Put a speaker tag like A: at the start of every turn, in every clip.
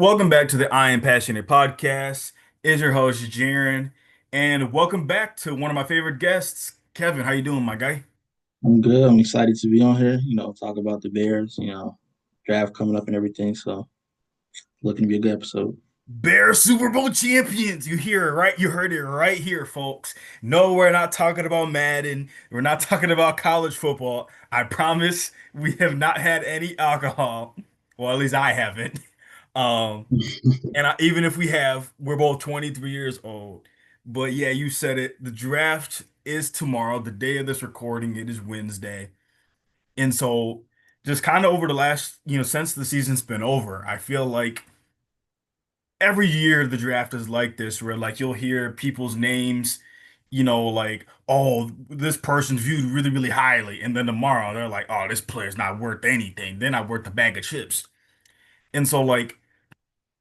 A: Welcome back to the I Am Passionate podcast. Is your host Jaren, and welcome back to one of my favorite guests, Kevin. How you doing, my guy?
B: I'm good. I'm excited to be on here, talk about the Bears, draft coming up and everything. So looking to be a good episode.
A: Bears Super Bowl champions. You hear it right? You heard it right here, folks. No, we're not talking about Madden. We're not talking about college football. I promise we have not had any alcohol. Well, at least I haven't. Um, even if we have, we're both 23 years old. But yeah, you said it. The draft is tomorrow. The day of this recording, it is Wednesday. And so just kind of over the last, since the season's been over, I feel like every year the draft is like this, where like you'll hear people's names, like, oh, this person's viewed really, really highly. And then tomorrow they're like, oh, this player's not worth anything. They're not worth a bag of chips. And so like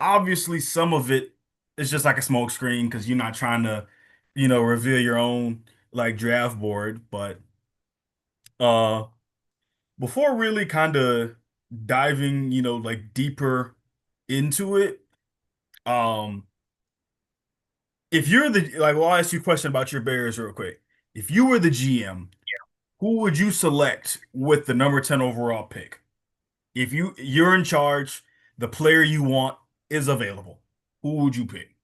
A: obviously some of it is just like a smoke screen because you're not trying to, reveal your own like draft board. But uh before really kind of diving, like deeper into it, um, if you're the like, well, I'll ask you a question about your Bears real quick. If you were the GM, who would you select with the number 10 overall pick? If you're in charge, the player you want is available. Who would you pick?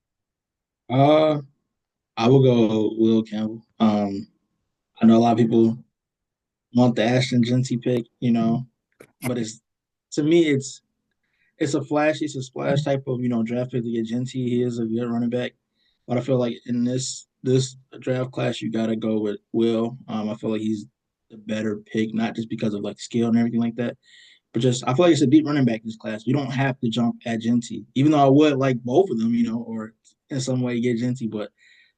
B: Uh, I will go Will Campbell. I know a lot of people want the Ashton Genty pick, but it's to me it's a flash, it's a splash type of draft pick to get Genty. He is a good running back, but I feel like in this draft class you got to go with Will. I feel like he's the better pick, not just because of like skill and everything like that. But just I feel like it's a deep running back in this class. You don't have to jump at Genty, even though I would like both of them, or in some way get Genty. But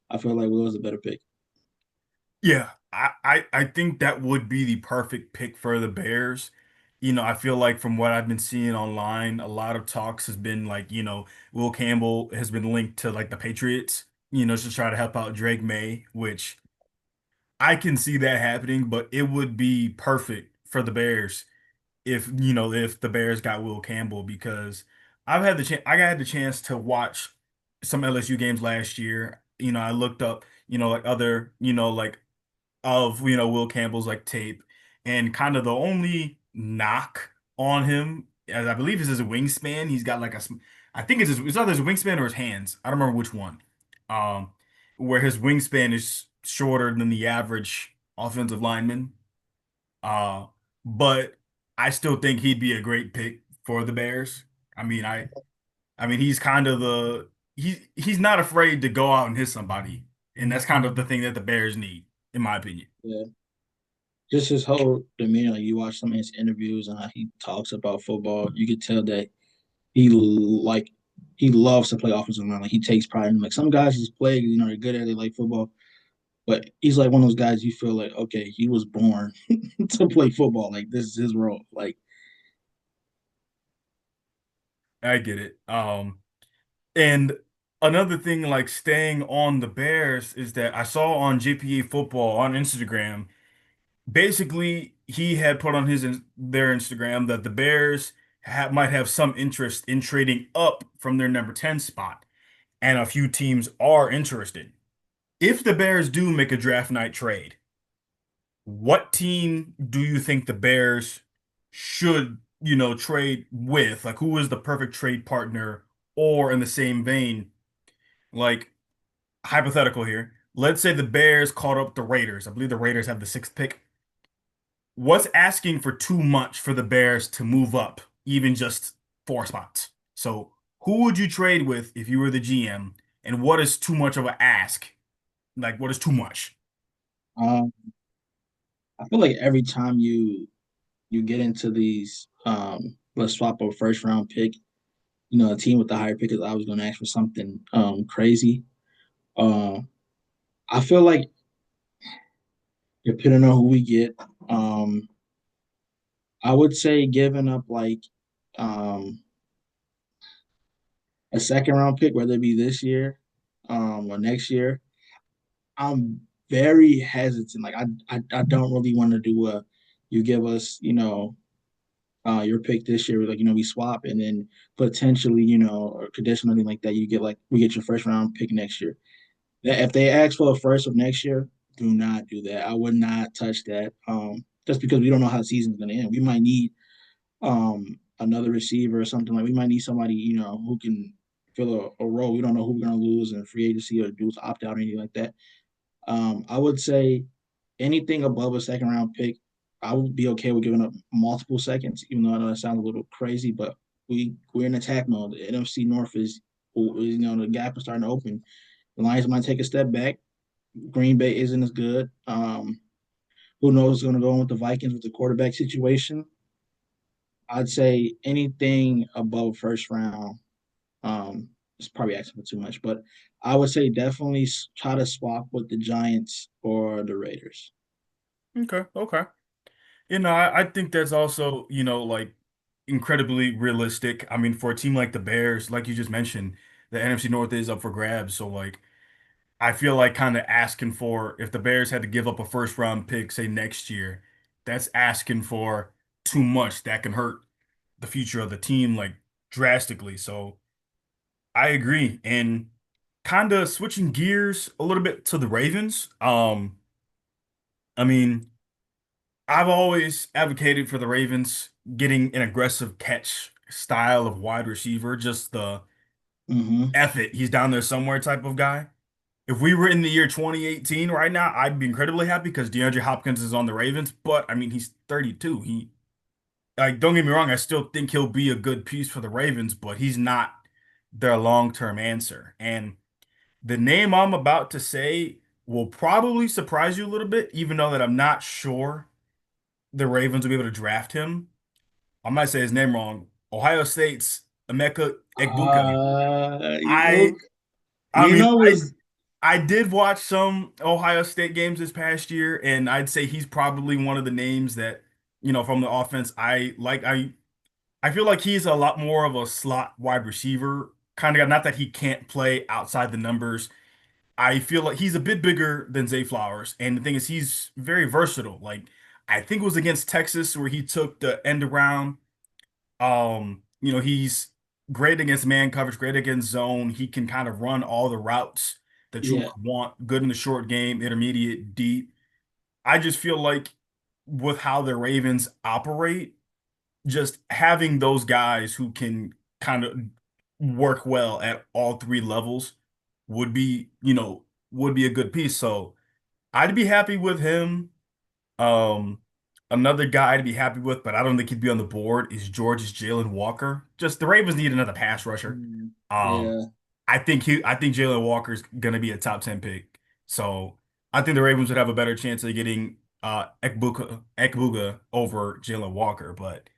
B: I feel like Will is a better pick.
A: Yeah, I think that would be the perfect pick for the Bears. I feel like from what I've been seeing online, a lot of talks has been like, Will Campbell has been linked to like the Patriots, to try to help out Drake May, which I can see that happening, but it would be perfect for the Bears if the Bears got Will Campbell because I had the chance to watch some LSU games last year. I looked up, like other, like of Will Campbell's like tape, and kind of the only knock on him, as I believe is his wingspan. He's got like I think it's either his wingspan or his hands. I don't remember which one. Um, where his wingspan is shorter than the average offensive lineman. Uh, but I still think he'd be a great pick for the Bears. I mean, I mean he's kind of he's not afraid to go out and hit somebody, and that's kind of the thing that the Bears need, in my opinion.
B: Yeah, just his whole demeanor. Like you watch some of his interviews and how he talks about football, you could tell that like he loves to play offensive line. Like he takes pride in. Like some guys just play, they're good at it, like football. But he's like one of those guys you feel like, okay, he was born to play football. Like this is his role. Like
A: I get it. And another thing, like staying on the Bears, is that I saw on GPA Football on Instagram, basically he had put on their Instagram that the Bears might have some interest in trading up from their number 10 spot, and a few teams are interested. If the Bears do make a draft night trade, what team do you think the Bears should, trade with? Like, who is the perfect trade partner? Or in the same vein, like hypothetical here, let's say the Bears called up the Raiders. I believe the Raiders have the sixth pick. What's asking for too much for the Bears to move up, even just four spots? So, who would you trade with if you were the GM? And what is too much of an ask? Like, what is too much?
B: um, I feel like every time you get into these let's swap a first round pick, a team with the higher pick is always gonna ask for something crazy. Um I feel like depending on who we get, um I would say giving up like um a second round pick, whether it be this year or next year. I'm very hesitant. Like I don't really want to do a you give us, your pick this year, like we swap, and then potentially or conditionally like that, you get like we get your first round pick next year. If they ask for a first of next year, do not do that. I would not touch that. Just because we don't know how the season's gonna end. We might need another receiver or something like we might need somebody who can fill a role. We don't know who we're gonna lose in free agency or do to opt out or anything like that. I would say anything above a second round pick, I would be okay with giving up multiple seconds, even though I know that sounds a little crazy, but we're in attack mode. The NFC North is the gap is starting to open. The Lions might take a step back. Green Bay isn't as good. Who knows what's going to go on with the Vikings with the quarterback situation? I'd say anything above first round. It's probably asking for too much, but I would say definitely try to swap with the Giants or the Raiders.
A: Okay, okay. I think that's also, like incredibly realistic. I mean, for a team like the Bears, like you just mentioned, the NFC North is up for grabs. So like I feel like kind of asking for if the Bears had to give up a first round pick, say next year, that's asking for too much. That can hurt the future of the team like drastically. So I agree. And kind of switching gears a little bit to the Ravens. I mean, I've always advocated for the Ravens getting an aggressive catch style of wide receiver, just the
B: Mm-hmm.
A: F it, he's down there somewhere type of guy. If we were in the year 2018 right now, I'd be incredibly happy because DeAndre Hopkins is on the Ravens. But I mean, he's 32. He like don't get me wrong, I still think he'll be a good piece for the Ravens, but he's not their long-term answer. And the name I'm about to say will probably surprise you a little bit, even though that I'm not sure the Ravens will be able to draft him. I might say his name wrong. Ohio State's Emeka Egbuka. I
B: Look,
A: I mean, I
B: was
A: I did watch some Ohio State games this past year, and I'd say he's probably one of the names that, from the offense I like. I feel like he's a lot more of a slot wide receiver kind of guy. Not that he can't play outside the numbers. I feel like he's a bit bigger than Zay Flowers, and the thing is, he's very versatile. Like I think it was against Texas where he took the end around. He's great against man coverage, great against zone. He can kind of run all the routes that you
B: yeah,
A: would want, good in the short game, intermediate, deep. I just feel like with how the Ravens operate, just having those guys who can kind of work well at all three levels would be, would be a good piece. So I'd be happy with him. Um, Another guy to be happy with, but I don't think he'd be on the board is George's Jalen Walker. Just the Ravens need another pass rusher.
B: mm,
A: Um,
B: yeah,
A: I think Jalen Walker's gonna be a top 10 pick. So I think the Ravens would have a better chance of getting Ekbuka over Jalen Walker. But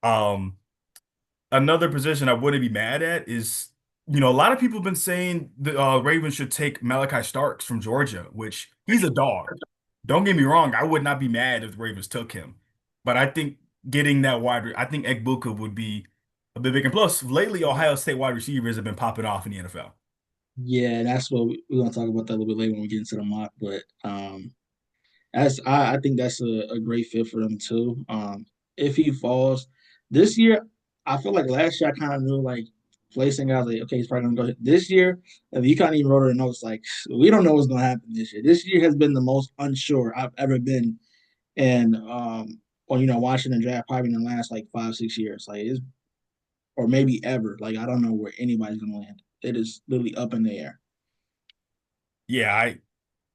A: um another position I wouldn't be mad at is, a lot of people have been saying the Ravens should take Malachi Starks from Georgia, which he's a dog. Don't get me wrong, I would not be mad if the Ravens took him. But I think getting that I think Egbuka would be a bit big. And plus, lately, Ohio State wide receivers have been popping off in the NFL.
B: yeah. That's what we're gonna talk about that a little bit later when we get into the mock. But I think that's a great fit for them too. If he falls this year, I feel like last year I kind of knew like placing guys like okay, he's probably gonna go this year. If you kind of even wrote it in notes like we don't know what's gonna happen this year. This year has been the most unsure I've ever been, and or watching the draft probably in the last like 5 6 years, like it's or maybe ever. Like I don't know where anybody's gonna land. It is literally up in the air.
A: Yeah,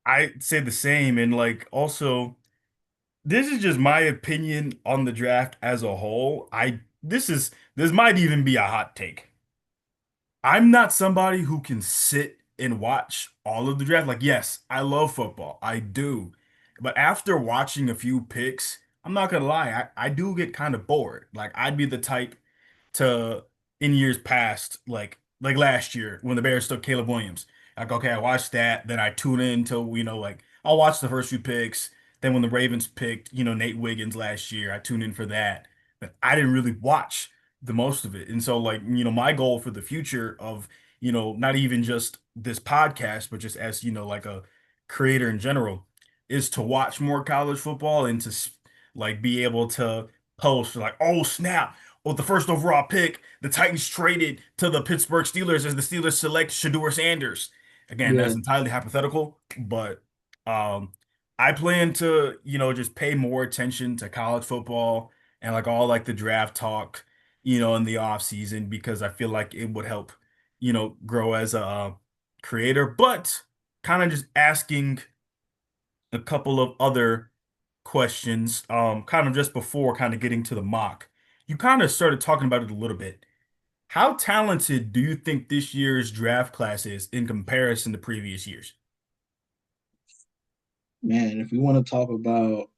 A: I say the same. And like also, this is just my opinion on the draft as a whole. This might even be a hot take. I'm not somebody who can sit and watch all of the draft. Like, yes, I love football. I do. But after watching a few picks, I'm not gonna lie, I do get kind of bored. Like, I'd be the type to in years past, like last year when the Bears took Caleb Williams. Like, okay, I watched that, then I tune in till, like I'll watch the first few picks. Then when the Ravens picked, Nate Wiggins last year, I tuned in for that. But I didn't really watch the most of it. And so like, my goal for the future of, not even just this podcast, but just as, like a creator in general, is to watch more college football and to like be able to post like, oh snap, with the first overall pick, the Titans traded to the Pittsburgh Steelers as the Steelers select Shador Sanders. Again, that's
B: Yeah,
A: entirely hypothetical, but um, I plan to, just pay more attention to college football and like all like the draft talk, in the off season because I feel like it would help, grow as a creator. But kind of just asking a couple of other questions, kind of just before kind of getting to the mock. You kind of started talking about it a little bit. How talented do you think this year's draft class is in comparison to previous years?
B: man. If we want to talk about,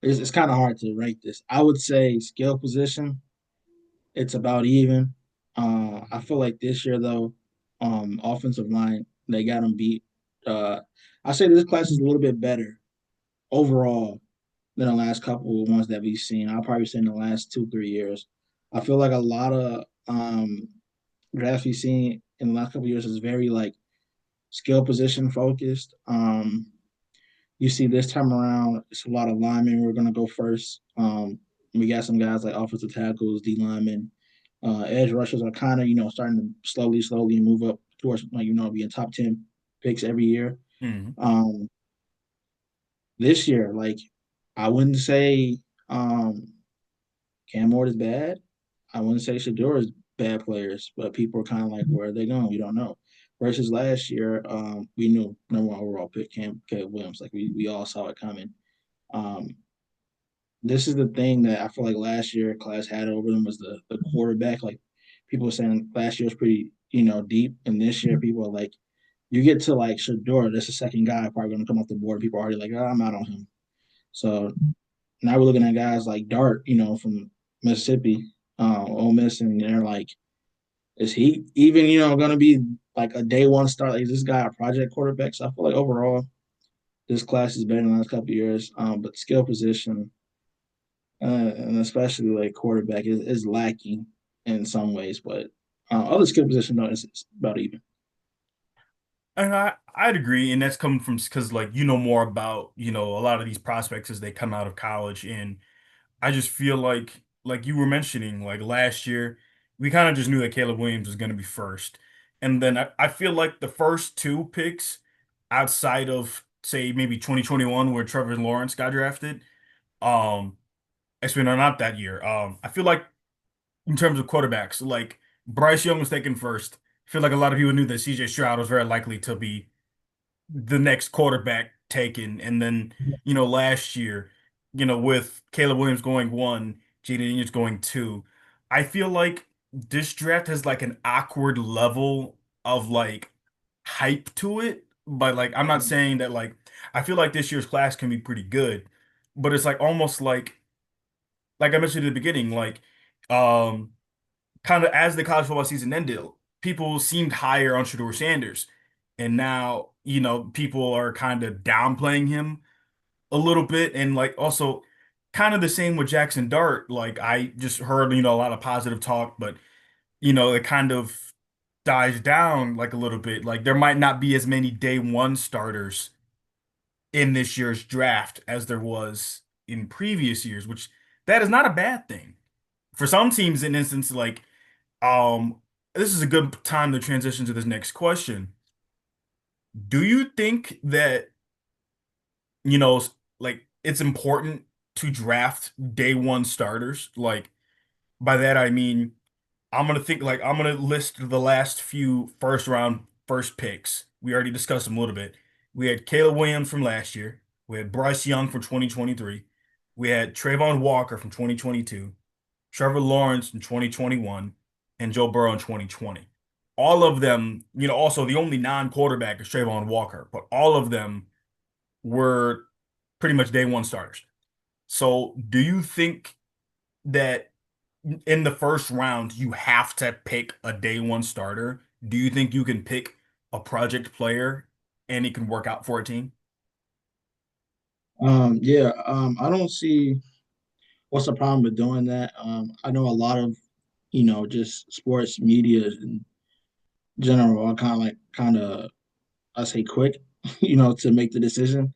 B: it's kind of hard to rank this. I would say skill position. It's about even. I feel like this year though, offensive line they got them beat. I say this class is a little bit better overall than the last couple of ones that we've seen. I'll probably say in the last 2 3 years. I feel like a lot of drafts we've seen in the last couple of years is very like skill position focused. You see this time around, it's a lot of linemen. We're gonna go first. We got some guys like offensive tackles, D linemen, edge rushers are kind of starting to slowly move up towards like being top 10 picks every year.
A: Hmm.
B: Um, this year, like I wouldn't say Cam Ward is bad. I wouldn't say Shador is bad players, but people are kind of like, where are they going? We don't know. Versus last year, we knew number one overall pick Cam Caleb Williams. Like we all saw it coming. Um, this is the thing that I feel like last year class had over them was the quarterback. Like people were saying last year was pretty, deep. And this year people are like, you get to like Shador, that's the second guy probably gonna come off the board. People are already like, oh, I'm out on him. So now we're looking at guys like Dart, from Mississippi, Ole Miss, and they're like, is he even, gonna be like a day one start? Like is this guy a project quarterback? So I feel like overall this class is better than the last couple of years. But skill position, and especially like quarterback is lacking in some ways, but other skill position no, it's about even.
A: And I'd agree, and that's coming from because like more about a lot of these prospects as they come out of college, and I just feel like you were mentioning like last year we kind of just knew that Caleb Williams was going to be first, and then I feel like the first two picks outside of say maybe 2021 where Trevor Lawrence got drafted, um, actually no, not that year. I feel like in terms of quarterbacks, like Bryce Young was taken first. I feel like a lot of people knew that CJ Stroud was very likely to be the next quarterback taken. And then, last year, with Caleb Williams going one, Jaden Daniels going two, I feel like this draft has like an awkward level of like hype to it. But like, I'm not saying that like, I feel like this year's class can be pretty good, but it's like almost like I mentioned at the beginning, like, um, kind of as the college football season ended, people seemed higher on Shador Sanders. And now, people are kind of downplaying him a little bit. And like also kind of the same with Jackson Dart. Like I just heard, a lot of positive talk, but it kind of dies down like a little bit. Like there might not be as many day one starters in this year's draft as there was in previous years, which that is not a bad thing. For some teams, in instance, like um, this is a good time to transition to this next question. Do you think that, like it's important to draft day one starters? Like by that I mean I'm gonna list the last few first round first picks. We already discussed them a little bit. We had Caleb Williams from last year. We had Bryce Young from 2023. We had Trayvon Walker from 2022. Trevor Lawrence in 2021, and Joe Burrow in 2020. All of them, also the only non-quarterback is Trayvon Walker, but all of them were pretty much day one starters. So, do you think that in the first round you have to pick a day one starter? Do you think you can pick a project player and it can work out for a team?
B: Yeah, I don't see what's the problem with doing that. I know a lot of just sports media in general are kind of I say quick, to make the decision.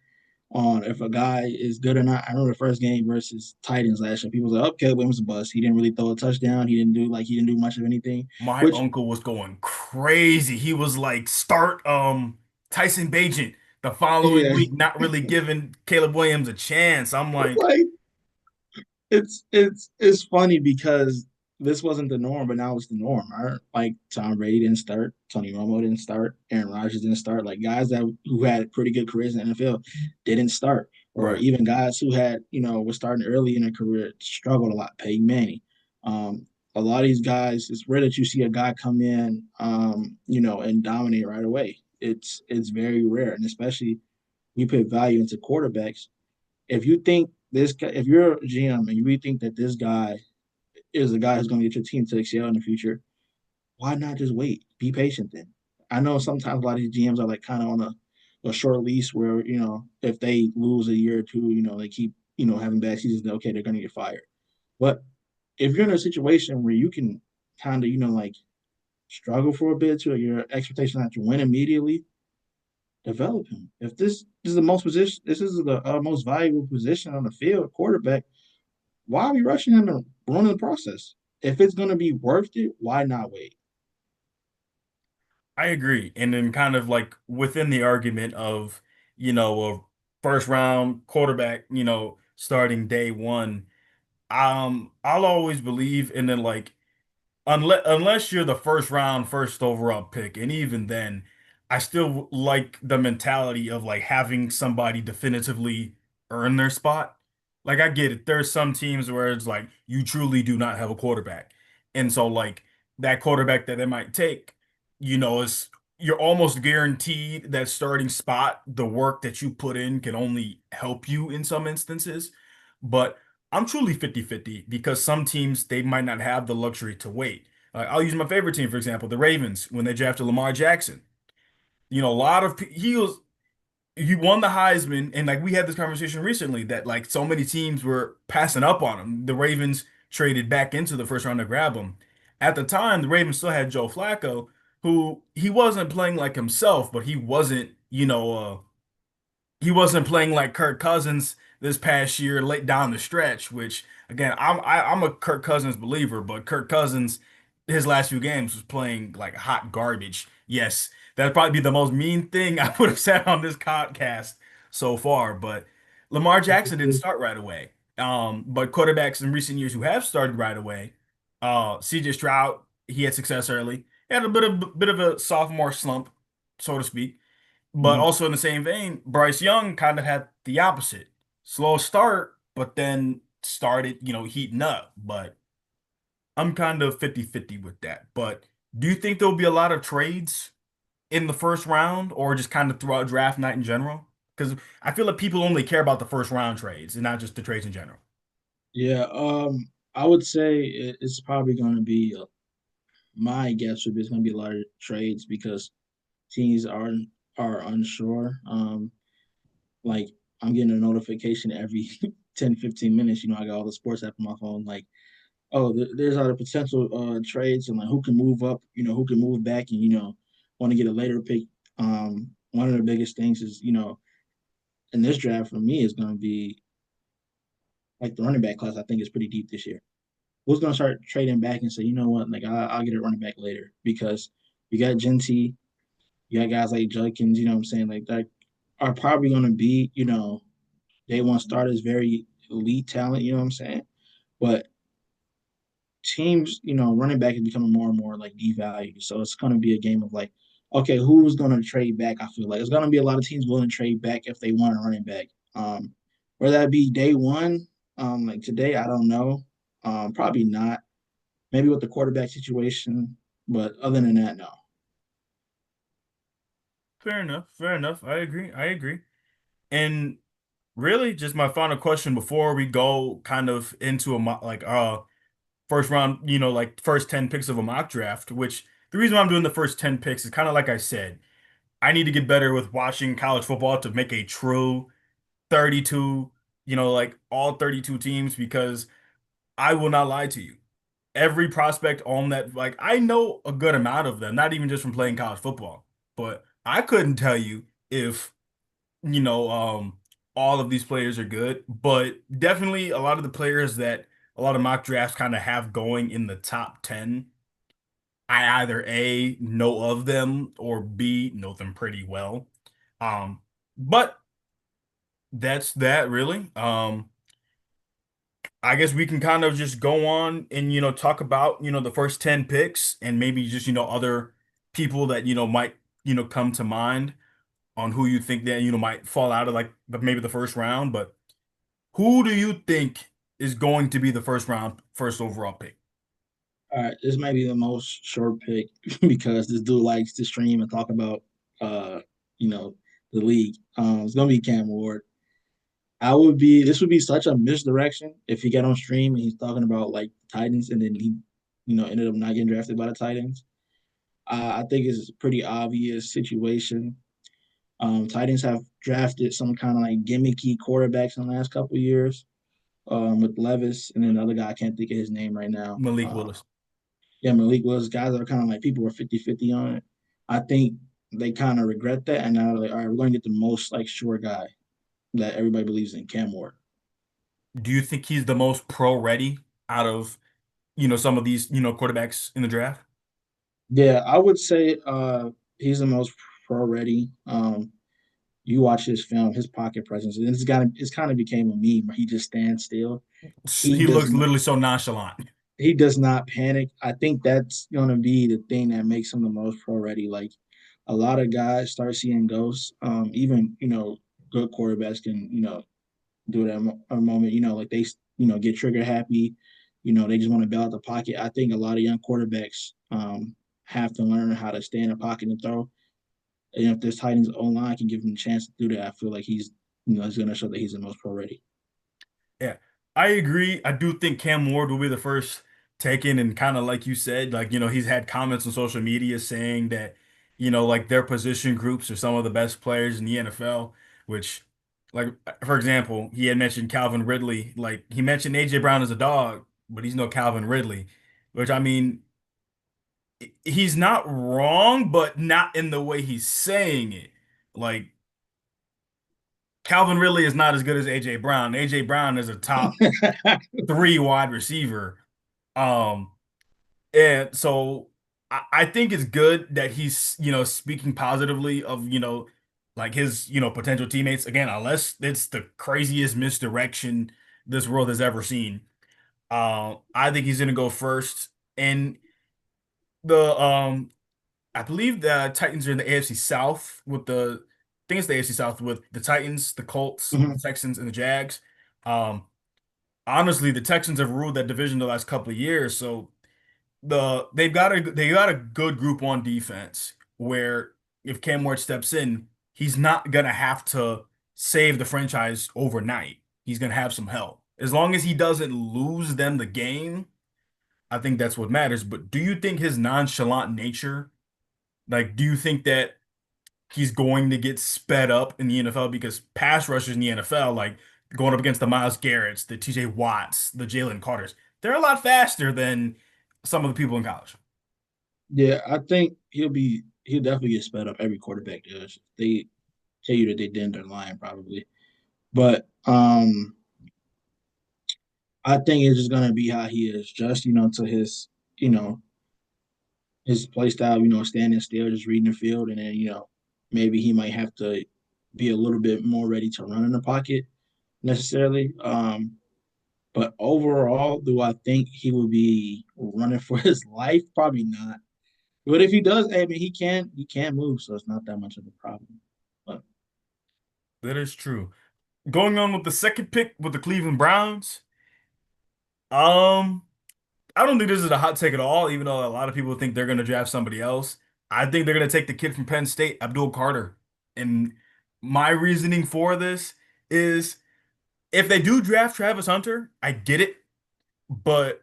B: on if a guy is good or not. I remember the first game versus Titans last year. People was like, okay, Williams was a bust. He didn't really throw a touchdown. He didn't do much of anything.
A: My
B: Which
A: uncle was going crazy. He was like, start Tyson Bagent the following
B: yeah,
A: week, not really giving Caleb Williams a chance. I'm like,
B: like it's funny because this wasn't the norm, but now it's the norm. Right? Like Tom Brady didn't start, Tony Romo didn't start, Aaron Rodgers didn't start. Like guys that who had pretty good careers in the NFL didn't start, or
A: right.
B: even guys who had were starting early in their career struggled a lot. Peyton Manning. Um, a lot of these guys, it's rare that you see a guy come in, and dominate right away. It's very rare, and especially you put value into quarterbacks if you think this guy, if you're a GM and you really think that this guy is the guy who's going to get your team to excel in the future, why not just wait? Be patient then. I know sometimes a lot of these GMs are like kind of on a short lease where, if they lose a year or two, they keep, having bad seasons, okay, they're going to get fired. But if you're in a situation where you can kind of, like struggle for a bit to your expectation not to win immediately, develop him. If this is the most position, this is the most valuable position on the field, quarterback. Why are we rushing him to ruin the process? If it's going to be worth it, why not wait?
A: I agree. And then kind of like within the argument of, a first round quarterback, starting day one, I'll always believe in then like unless you're the first round, first overall pick, and even then, I still like the mentality of like having somebody definitively earn their spot. Like I get it. There's some teams where it's like you truly do not have a quarterback. And so like that quarterback that they might take, is you're almost guaranteed that starting spot, the work that you put in can only help you in some instances. But I'm truly 50-50 because some teams they might not have the luxury to wait. I'll use my favorite team, for example, the Ravens, when they drafted Lamar Jackson. A lot of he won the Heisman, and like we had this conversation recently that like so many teams were passing up on him. The Ravens traded back into the first round to grab him. At the time, the Ravens still had Joe Flacco, who he wasn't playing like himself, but he wasn't playing like Kirk Cousins this past year, late down the stretch. Which again, I'm a Kirk Cousins believer, but Kirk Cousins, his last few games was playing like hot garbage. Yes, that'd probably be the most mean thing I would have said on this podcast so far. But Lamar Jackson didn't start right away. But quarterbacks in recent years who have started right away, CJ Stroud, he had success early. He had a bit of a sophomore slump, so to speak. But
B: Mhm.
A: also in the same vein, Bryce Young kind of had the opposite. Slow start, but then started, heating up. But I'm kind of 50-50 with that. But do you think there'll be a lot of trades in the first round or just kind of throughout draft night in general? Because I feel like people only care about the first round trades and not just the trades in general.
B: Yeah, I would say it's probably going to be my guess would be it's going to be a lot of trades because teams are unsure. Like I'm getting a notification every 10, 15 minutes. I got all the sports app on my phone. Like, oh, there's other potential trades and like who can move up, who can move back and want to get a later pick. One of the biggest things is in this draft for me is going to be like the running back class. I think is pretty deep this year. Who's going to start trading back and say, you know what, like I'll get a running back later because you got Genty, you got guys like Judkins, you know what I'm saying, like that are probably going to be, day one starters, very elite talent, you know what I'm saying, but teams, running back is becoming more and more like devalued. So it's going to be a game of like, okay, who's going to trade back? I feel like it's going to be a lot of teams willing to trade back if they want a running back. Whether that be day one, like today, I don't know. Probably not. Maybe with the quarterback situation, but other than that, no.
A: Fair enough. Fair enough. I agree. I agree. And really, just my final question before we go kind of into like first round, like first 10 picks of a mock draft, which the reason why I'm doing the first 10 picks is kind of like I said, I need to get better with watching college football to make a true 32, like all 32 teams because I will not lie to you. Every prospect on that, like I know a good amount of them, not even just from playing college football, but I couldn't tell you if, you know, all of these players are good, but definitely a lot of the players that a lot of mock drafts kind of have going in the top 10, I either A, know of them or B, know them pretty well. Um, but that's that really. I guess we can kind of just go on and talk about the first 10 picks and maybe just other people that might come to mind on who you think that might fall out of like maybe the first round. But who do you think is going to be the first overall pick?
B: All right, this might be the most short pick because this dude likes to stream and talk about uh, you know, the league. It's gonna be Cam Ward. This would be such a misdirection if he got on stream and he's talking about like Titans and then he, ended up not getting drafted by the Titans. I think it's a pretty obvious situation. Titans have drafted some kind of like gimmicky quarterbacks in the last couple of years, with Levis and then the other guy, I can't think of his name right now.
A: Malik Willis.
B: Yeah, Malik Willis, guys that are kind of like people were 50-50 on it. I think they kind of regret that. And now they're like, all right, we're going to get the most like sure guy that everybody believes in, Cam Ward.
A: Do you think he's the most pro ready out of some of these quarterbacks in the draft?
B: Yeah, I would say he's the most pro ready. You watch his film, his pocket presence, and it's kind of became a meme where he just stands still. He
A: He
B: does
A: looks
B: not
A: literally so nonchalant.
B: he does not panic. I think that's gonna be the thing that makes him the most pro ready. Like a lot of guys start seeing ghosts. Even good quarterbacks can do it at a moment. Like they get trigger happy. They just want to bail out the pocket. I think a lot of young quarterbacks have to learn how to stay in the pocket and throw. And if this Titans O line can give him a chance to do that, I feel like he's going to show that he's the most pro ready.
A: Yeah, I agree. I do think Cam Ward will be the first taken, and kind of like you said, like he's had comments on social media saying that like their position groups are some of the best players in the NFL. Which, like for example, he had mentioned Calvin Ridley. Like he mentioned AJ Brown as a dog, but he's no Calvin Ridley. Which I mean, he's not wrong, but not in the way he's saying it. Like Calvin Ridley is not as good as AJ Brown. AJ Brown is a top three wide receiver. Um, and so I think it's good that he's, speaking positively of, like his, potential teammates. Again, unless it's the craziest misdirection this world has ever seen. I think he's gonna go first. And the I believe the Titans are in the AFC South with I think it's the AFC South with the Titans, the Colts, the
B: Mhm.
A: Texans, and the Jags. Um, Honestly, the Texans have ruled that division the last couple of years, so they got a good group on defense where if Cam Ward steps in, he's not gonna have to save the franchise overnight. He's gonna have some help. As long as he doesn't lose them the game, I think that's what matters. But do you think his nonchalant nature, like, do you think that he's going to get sped up in the NFL because pass rushers in the NFL, like going up against the Myles Garretts, the TJ Watts, the Jalen Carters, they're a lot faster than some of the people in college.
B: Yeah, I think he'll definitely get sped up. Every quarterback does. They tell you that they didn't, they're lying probably. But I think it's just gonna be how he is, just to you know his play style. Standing still, just reading the field, and then maybe he might have to be a little bit more ready to run in the pocket necessarily. But overall, do I think he will be running for his life? Probably not. But if he does, I mean, he can move, so it's not that much of a problem. But
A: That is true. Going on with the second pick with the Cleveland Browns. Um, I don't think this is a hot take at all, even though a lot of people think they're going to draft somebody else. I think they're going to take the kid from Penn State, Abdul Carter. And my reasoning for this is if they do draft Travis Hunter, I get it. But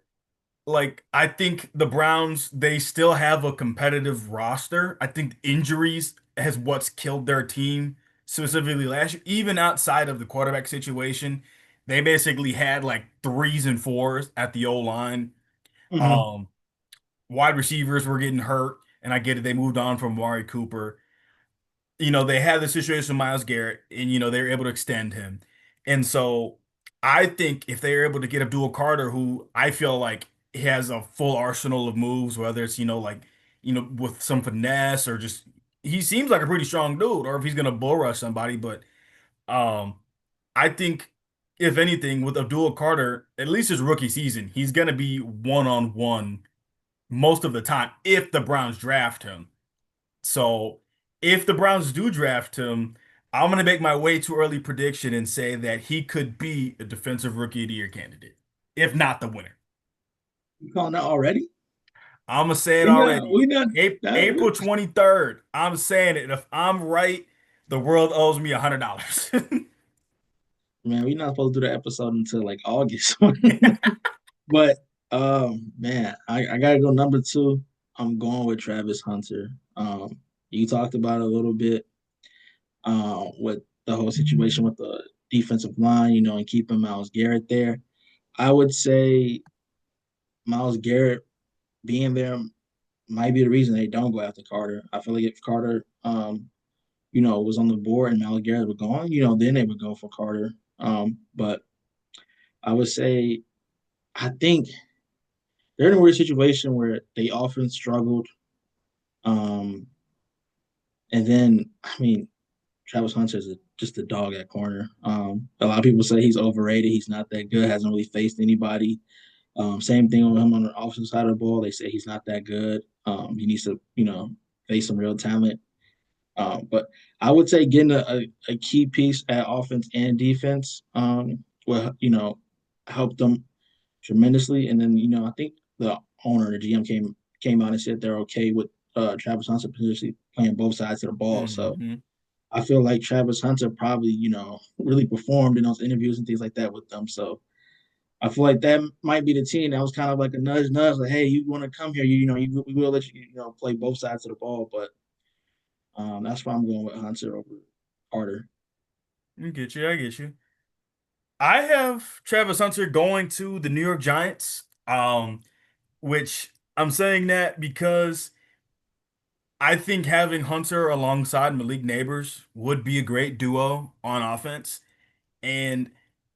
A: like I think the Browns, they still have a competitive roster. I think injuries has what's killed their team specifically last year. Even outside of the quarterback situation, they basically had like threes and fours at the O line.
B: mhm.
A: Um, Wide receivers were getting hurt, and I get it. They moved on from Amari Cooper. they had the situation with Miles Garrett, and they were able to extend him. And so I think if they are able to get Abdul Carter, who I feel like he has a full arsenal of moves, whether it's, like, with some finesse or just he seems like a pretty strong dude, or if he's gonna bull rush somebody. But um I think if anything, with Abdul Carter, at least his rookie season, he's gonna be one-on-one most of the time if the Browns draft him. So if the Browns do draft him, I'm gonna make my way too early prediction and say that he could be a defensive rookie of the year candidate, if not the winner.
B: You calling that already?
A: I'm gonna say it
B: We not
A: already.
B: we not
A: April 23rd. I'm saying it. If I'm right, the world owes me $100.
B: man, we not supposed to do the episode until like August. But man, I gotta go number two. I'm going with Travis Hunter. You talked about it a little bit, with the whole situation with the defensive line, and keeping Miles Garrett there. I would say Miles Garrett being there might be the reason they don't go after Carter. I feel like if Carter, was on the board and Miles Garrett were gone, then they would go for Carter. But I would say I think they're in a weird situation where they often struggled. Um, and then, I mean, Travis Hunter is just a dog at corner. A lot of people say he's overrated. He's not that good. Hasn't really faced anybody. Same thing with him on the offensive side of the ball. They say he's not that good. He needs to, face some real talent. But I would say getting a key piece at offense and defense will, help them tremendously. And then, I think the owner, the GM came out and said they're okay with Travis Hunter potentially playing both sides of the ball. So
A: hmm
B: I feel like Travis Hunter probably, really performed in those interviews and things like that with them. So I feel like that might be the team that was kind of like a nudge, like, hey, you want to come here, we will let you, play both sides of the ball. But that's why I'm going with Hunter over Carter.
A: I get you. I get you. I have Travis Hunter going to the New York Giants. Which I'm saying that because I think having Hunter alongside Malik Neighbors would be a great duo on offense. And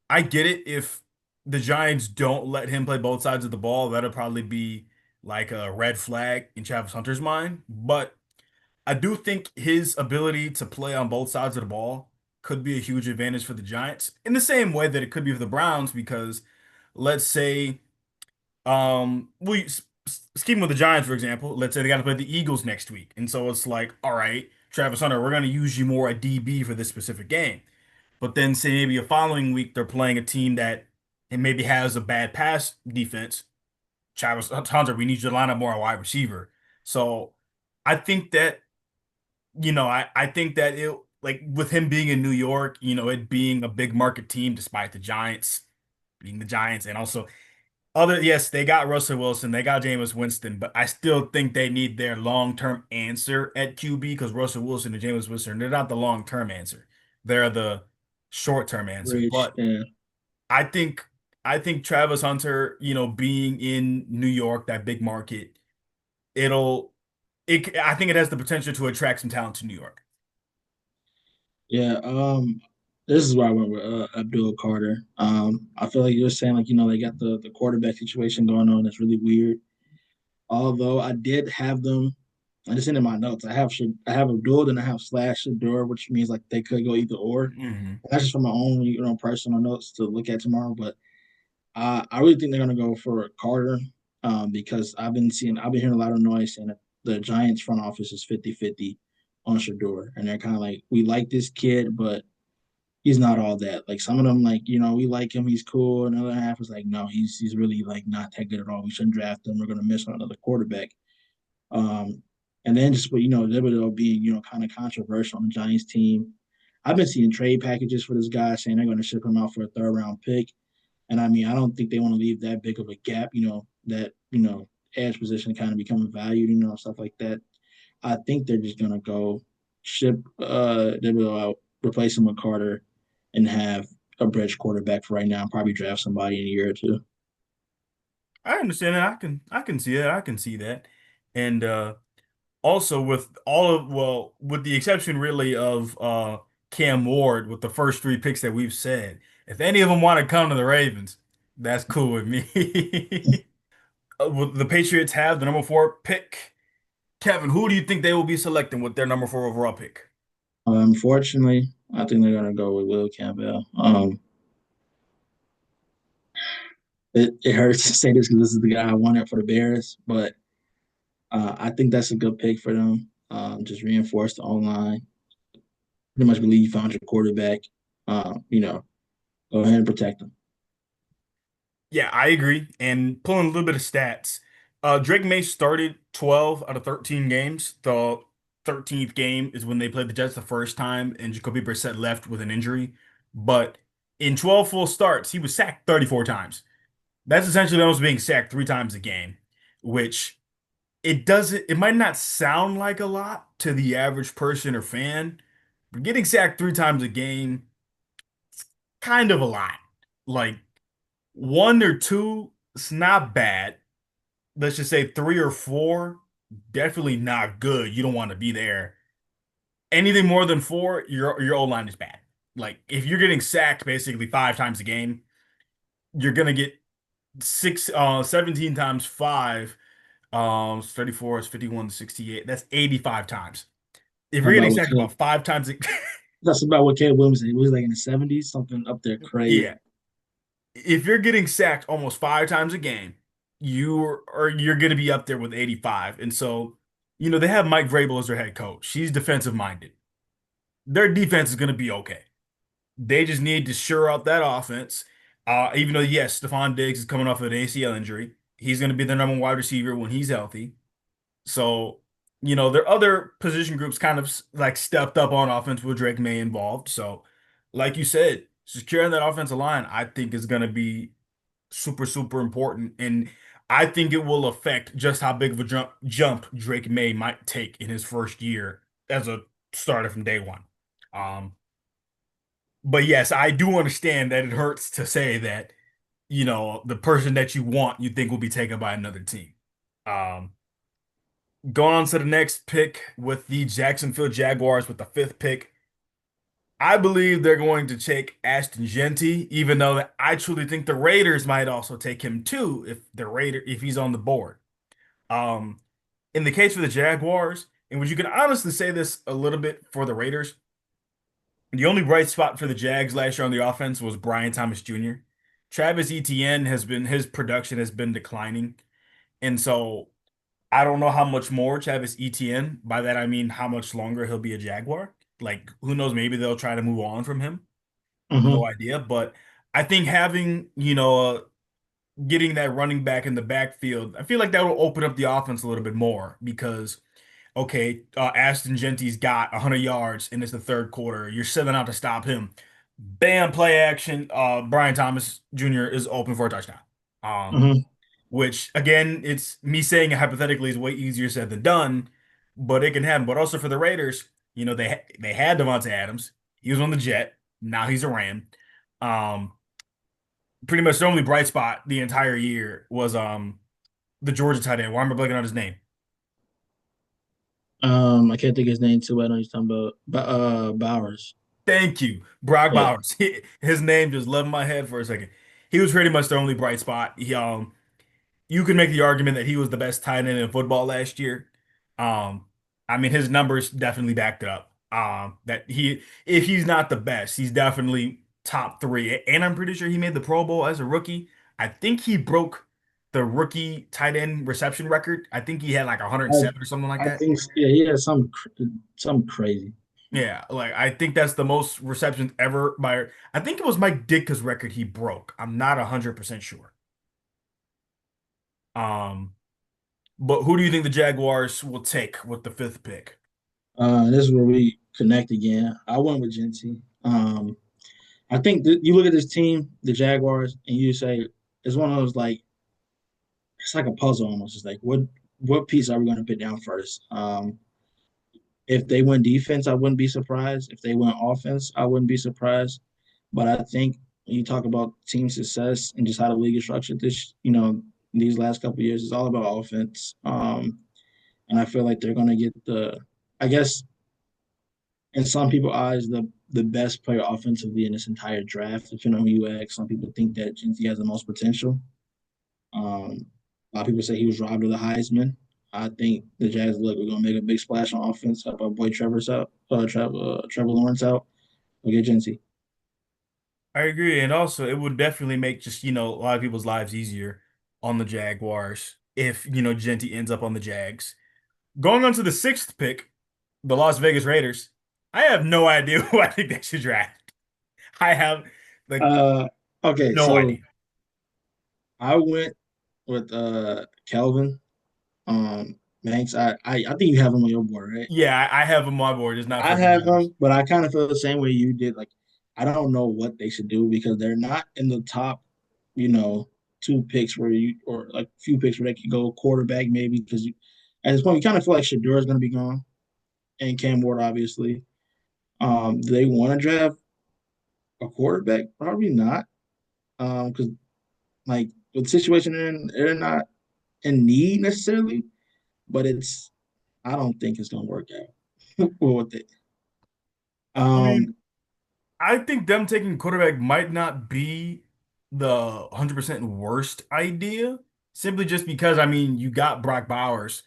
A: I get it if the Giants don't let him play both sides of the ball, that'll probably be like a red flag in Travis Hunter's mind. But I do think his ability to play on both sides of the ball could be a huge advantage for the Giants in the same way that it could be for the Browns, because let's say we scheme with the Giants, for example. Let's say they got to play the Eagles next week, and so it's like, all right, Travis Hunter, we're going to use you more at DB for this specific game. But then say maybe a following week they're playing a team that and maybe has a bad pass defense. Travis Hunter, we need you to line up more at wide receiver. So I think that I think that it like with him being in New York, it being a big market team, despite the Giants being the Giants, and also yes, they got Russell Wilson, they got Jameis Winston, but I still think they need their long-term answer at QB because Russell Wilson and Jameis Winston, they're not the long-term answer. They're the short-term answer.
B: Bridge,
A: But
B: yeah,
A: I think I think Travis Hunter, being in New York, that big market, it'll I think it has the potential to attract some talent to New York.
B: yeah. This is why I went with Abdul Carter. I feel like you're saying, like, they got the quarterback situation going on. That's really weird. Although I did have them, I just in my notes. I have Abdul and I have slash Shador, which means like they could go either or.
A: hmm
B: That's just from my own, personal notes to look at tomorrow. But I really think they're gonna go for Carter, because I've been hearing a lot of noise saying that the Giants front office is 50-50 on Shador, and they're kind of like, we like this kid, but he's not all that. Like some of them, like, we like him, he's cool. Another half is like, no, he's really like not that good at all. We shouldn't draft him. We're gonna miss on another quarterback. Um, and then just, Thibodeau being, kind of controversial on the Giants team. I've been seeing trade packages for this guy saying they're going to ship him out for a third round pick. And I mean, I don't think they want to leave that big of a gap, that, edge position kind of becoming valued, stuff like that. I think they're just going to go ship Thibodeau out, replace him with Carter, and have a bridge quarterback for right now, and probably draft somebody in a year or two.
A: I understand that. I can see that. I can see that. And Also, with all of, well, with the exception really of Cam Ward, with the first three picks that we've said, if any of them want to come to the Ravens, that's cool with me. The Patriots have the number four pick. Kevin, who do you think they will be selecting with their number four overall pick?
B: Unfortunately, I think they're gonna go with Will Campbell. It hurts to say this because this is the guy I wanted for the Bears, but I think that's a good pick for them. Just reinforce the online. Pretty much believe you found your quarterback. Go ahead and protect them.
A: Yeah, I agree. And pulling a little bit of stats, Drake May started 12 out of 13 games. The 13th game is when they played the Jets the first time, and Jacoby Brissett left with an injury. But in 12 full starts, he was sacked 34 times. That's essentially almost being sacked three times a game, which it might not sound like a lot to the average person or fan, but getting sacked three times a game, kind of a lot. Like one or two, it's not bad. Let's just say three or four, definitely not good. You don't want to be there. Anything more than four, your O line is bad. Like if you're getting sacked basically five times a game, you're gonna get 17 times five. 34 is 51 to 68. That's 85 times. If
B: How
A: you're getting
B: about what
A: sacked
B: Caleb?
A: about five times,
B: That's about what Caleb Williams did. He was like in the 70s, something up there
A: yeah,
B: crazy.
A: if you're getting sacked almost five times a game, you're going to be up there with 85. And so, they have Mike Vrabel as their head coach. He's defensive minded. Their defense is going to be okay. They just need to shore up that offense. Even though yes, Stephon Diggs is coming off of an ACL injury, he's going to be their number one wide receiver when he's healthy. So, their other position groups kind of like stepped up on offense with Drake May involved. So, like you said, securing that offensive line, I think is going to be super, super important. And I think it will affect just how big of a jump Drake May might take in his first year as a starter from day one. Um, but yes, I do understand that it hurts to say that, the person that you want, you think will be taken by another team. Um, Going on to the next pick with the Jacksonville Jaguars with the fifth pick. I believe they're going to take Ashton Genty, even though I truly think the Raiders might also take him too if he's on the board. Um, in the case for the Jaguars, and which you can honestly say this a little bit for the Raiders, the only bright spot for the Jags last year on the offense was Brian Thomas Jr. Travis Etienne his production has been declining, and so I don't know how much more Travis Etienne. By that I mean how much longer he'll be a Jaguar. Like who knows? Maybe they'll try to move on from him. No
B: Hmm.
A: idea. But I think having getting that running back in the backfield, I feel like that will open up the offense a little bit more because okay, Ashton Genty's got 100 yards and it's the third quarter. You're setting out to stop him. Bam, play action. Brian Thomas Jr. is open for a touchdown. Um,
B: Hmm.
A: which again, it's me saying it hypothetically is way easier said than done, but it can happen. But also for the Raiders, they had Devontae Adams. He was on the Jet. Now he's a Ram. Um, Pretty much the only bright spot the entire year was the Georgia tight end. Why am I blanking on his name?
B: I can't think of his name too. I know he's talking about, but Bowers.
A: Thank you, Brock
B: Yeah.
A: Bowers. His name just left my head for a second. He was pretty much the only bright spot. You could make the argument that he was the best tight end in football last year. Um, I mean, his numbers definitely backed it up. That if he's not the best, he's definitely top three. And I'm pretty sure he made the Pro Bowl as a rookie. I think he broke the rookie tight end reception record. I think he had like
B: I,
A: 107 or something like
B: I
A: that.
B: think yeah, he has some crazy.
A: Yeah, like I think that's the most receptions ever by. I think it was Mike Ditka's record he broke. I'm not 100% sure. Um, but who do you think the Jaguars will take with the fifth pick?
B: This is where we connect again. I went with Genty. I think you look at this team, the Jaguars, and you say it's one of those like it's like a puzzle almost. It's like what piece are we going to put down first? If they win defense, I wouldn't be surprised. If they win offense, I wouldn't be surprised. But I think when you talk about team success and just how the league is structured, these last couple of years, it's all about offense. and I feel like they're gonna get I guess in some people's eyes, the best player offensively in this entire draft. Depending on who you ask, some people think that Genty has the most potential. A lot of people say he was robbed of the Heisman. I think the Jazz look we're gonna make a big splash on offense. Help our boy Trevor's out, Trevor Lawrence out. We'll get Genty.
A: I agree, and also it would definitely make just a lot of people's lives easier on the Jaguars if Genti ends up on the Jags. Going on to the sixth pick, the Las Vegas Raiders. I have no idea who I think they should draft. I have like
B: Uh, okay,
A: no
B: so
A: idea.
B: I went with Kelvin. Banks. I think you have him on your board, right?
A: Yeah, I have him on my board, just not
B: I
A: for the
B: have
A: Raiders.
B: him, but I kind of feel the same way you did. Like, I don't know what they should do because they're not in the top, you know, two picks where you or like few picks where they could go quarterback maybe because at this point you kind of feel like Shador is going to be gone and Cam Ward obviously. Do they want to draft a quarterback? Probably not. Because like with the situation they're not in need necessarily, but it's I don't think it's going to work out. Well, with it.
A: I mean,
B: Um,
A: I think them taking quarterback might not be the 100% worst idea, simply just because you got Brock Bowers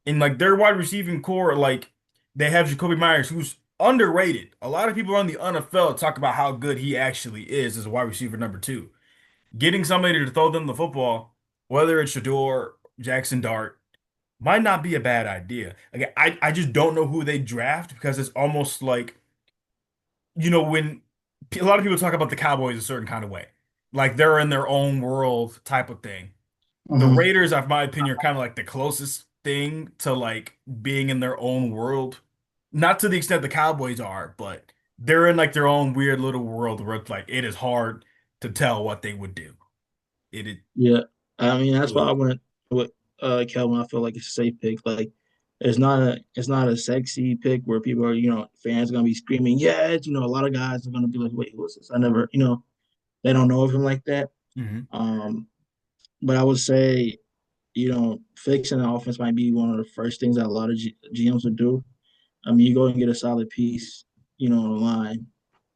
A: and like their wide receiving core, like they have Jacoby Myers, who's underrated. A lot of people on the NFL talk about how good he actually is as a wide receiver number two. Getting somebody to throw them the football, whether it's Shador, Jackson Dart, might not be a bad idea. Again, I just don't know who they draft because it's almost like, when a lot of people talk about the Cowboys a certain kind of way, like they're in their own world type of thing. The
B: mhm.
A: Raiders, in my opinion, are kind of like the closest thing to like being in their own world. Not to the extent the Cowboys are, but they're in like their own weird little world where it's like it is hard to tell what they would do. It
B: Yeah, I mean that's why I
A: is.
B: went with Kelvin. I feel like it's a safe pick. Like it's not a sexy pick where people are fans are gonna be screaming yeah. A lot of guys are gonna be like wait what's this? I never they don't know of him like that.
A: Mhm.
B: Um, but I would say fixing the offense might be one of the first things that a lot of GMs would do. I mean you go and get a solid piece on the line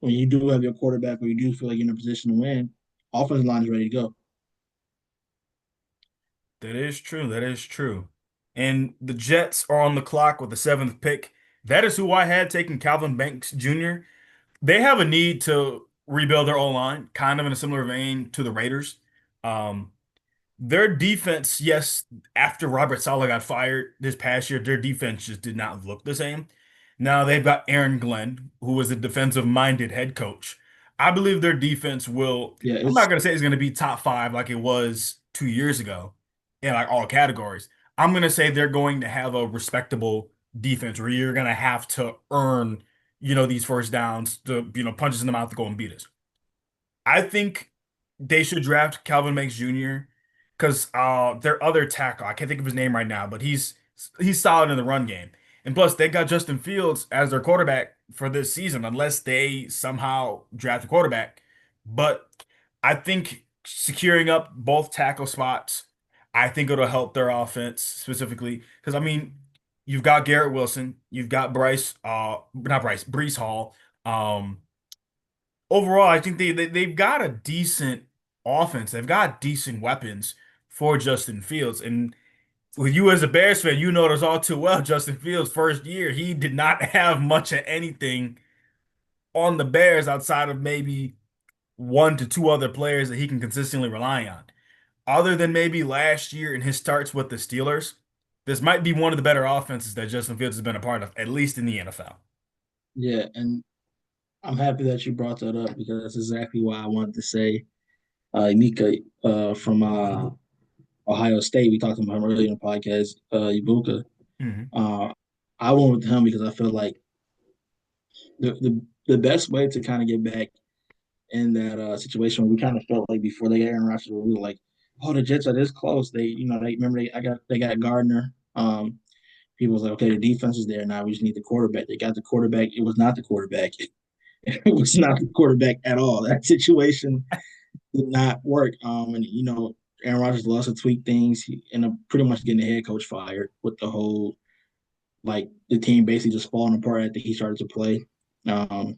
B: when you do have your quarterback or you do feel like you're in a position to win. Offensive line is ready to go.
A: That is true. That is true. And the Jets are on the clock with the seventh pick. That is who I had taking Calvin Banks Jr. They have a need to rebuild their O-line, kind of in a similar vein to the Raiders. Um, Their defense, yes, after Robert Saleh got fired this past year, their defense just did not look the same. Now they've got Aaron Glenn, who is a defensive-minded head coach. I believe their defense will,
B: Yeah,
A: I'm not
B: it's
A: going to say it's going to be top five like it was 2 years ago in like all categories. I'm going to say they're going to have a respectable defense where you're going to have to earn, these first downs, to, punches in the mouth to go and beat us. I think they should draft Calvin Banks Jr. because their other tackle, I can't think of his name right now, but he's solid in the run game. And plus, they got Justin Fields as their quarterback for this season, unless they somehow draft a quarterback. But I think securing up both tackle spots, I think it'll help their offense specifically. Because you've got Garrett Wilson, you've got not Bryce, Brees Hall. Um, Overall, I think they've got a decent offense. They've got decent weapons for Justin Fields. And with you as a Bears fan, you know this all too well. Justin Fields' first year, he did not have much of anything on the Bears outside of maybe one to two other players that he can consistently rely on. Other than maybe last year in his starts with the Steelers, this might be one of the better offenses that Justin Fields has been a part of, at least in the NFL.
B: yeah, and I'm happy that you brought that up because that's exactly why I wanted to say Mika from Ohio State. We talked about him earlier in the podcast. Ibuka.
A: Hmm.
B: Uh, I went with him because I feel like the best way to kind of get back in that situation, we kind of felt like before they got Aaron Rodgers, we were like, oh, the Jets are this close. They remember they got Gardner. People was like, okay, the defense is there now. We just need the quarterback. They got the quarterback. It was not the quarterback. It was not the quarterback at all. That situation did not work. And Aaron Rodgers loves to tweak things. He ended up pretty much getting the head coach fired with the whole. like the team basically just falling apart after he started to play. Um,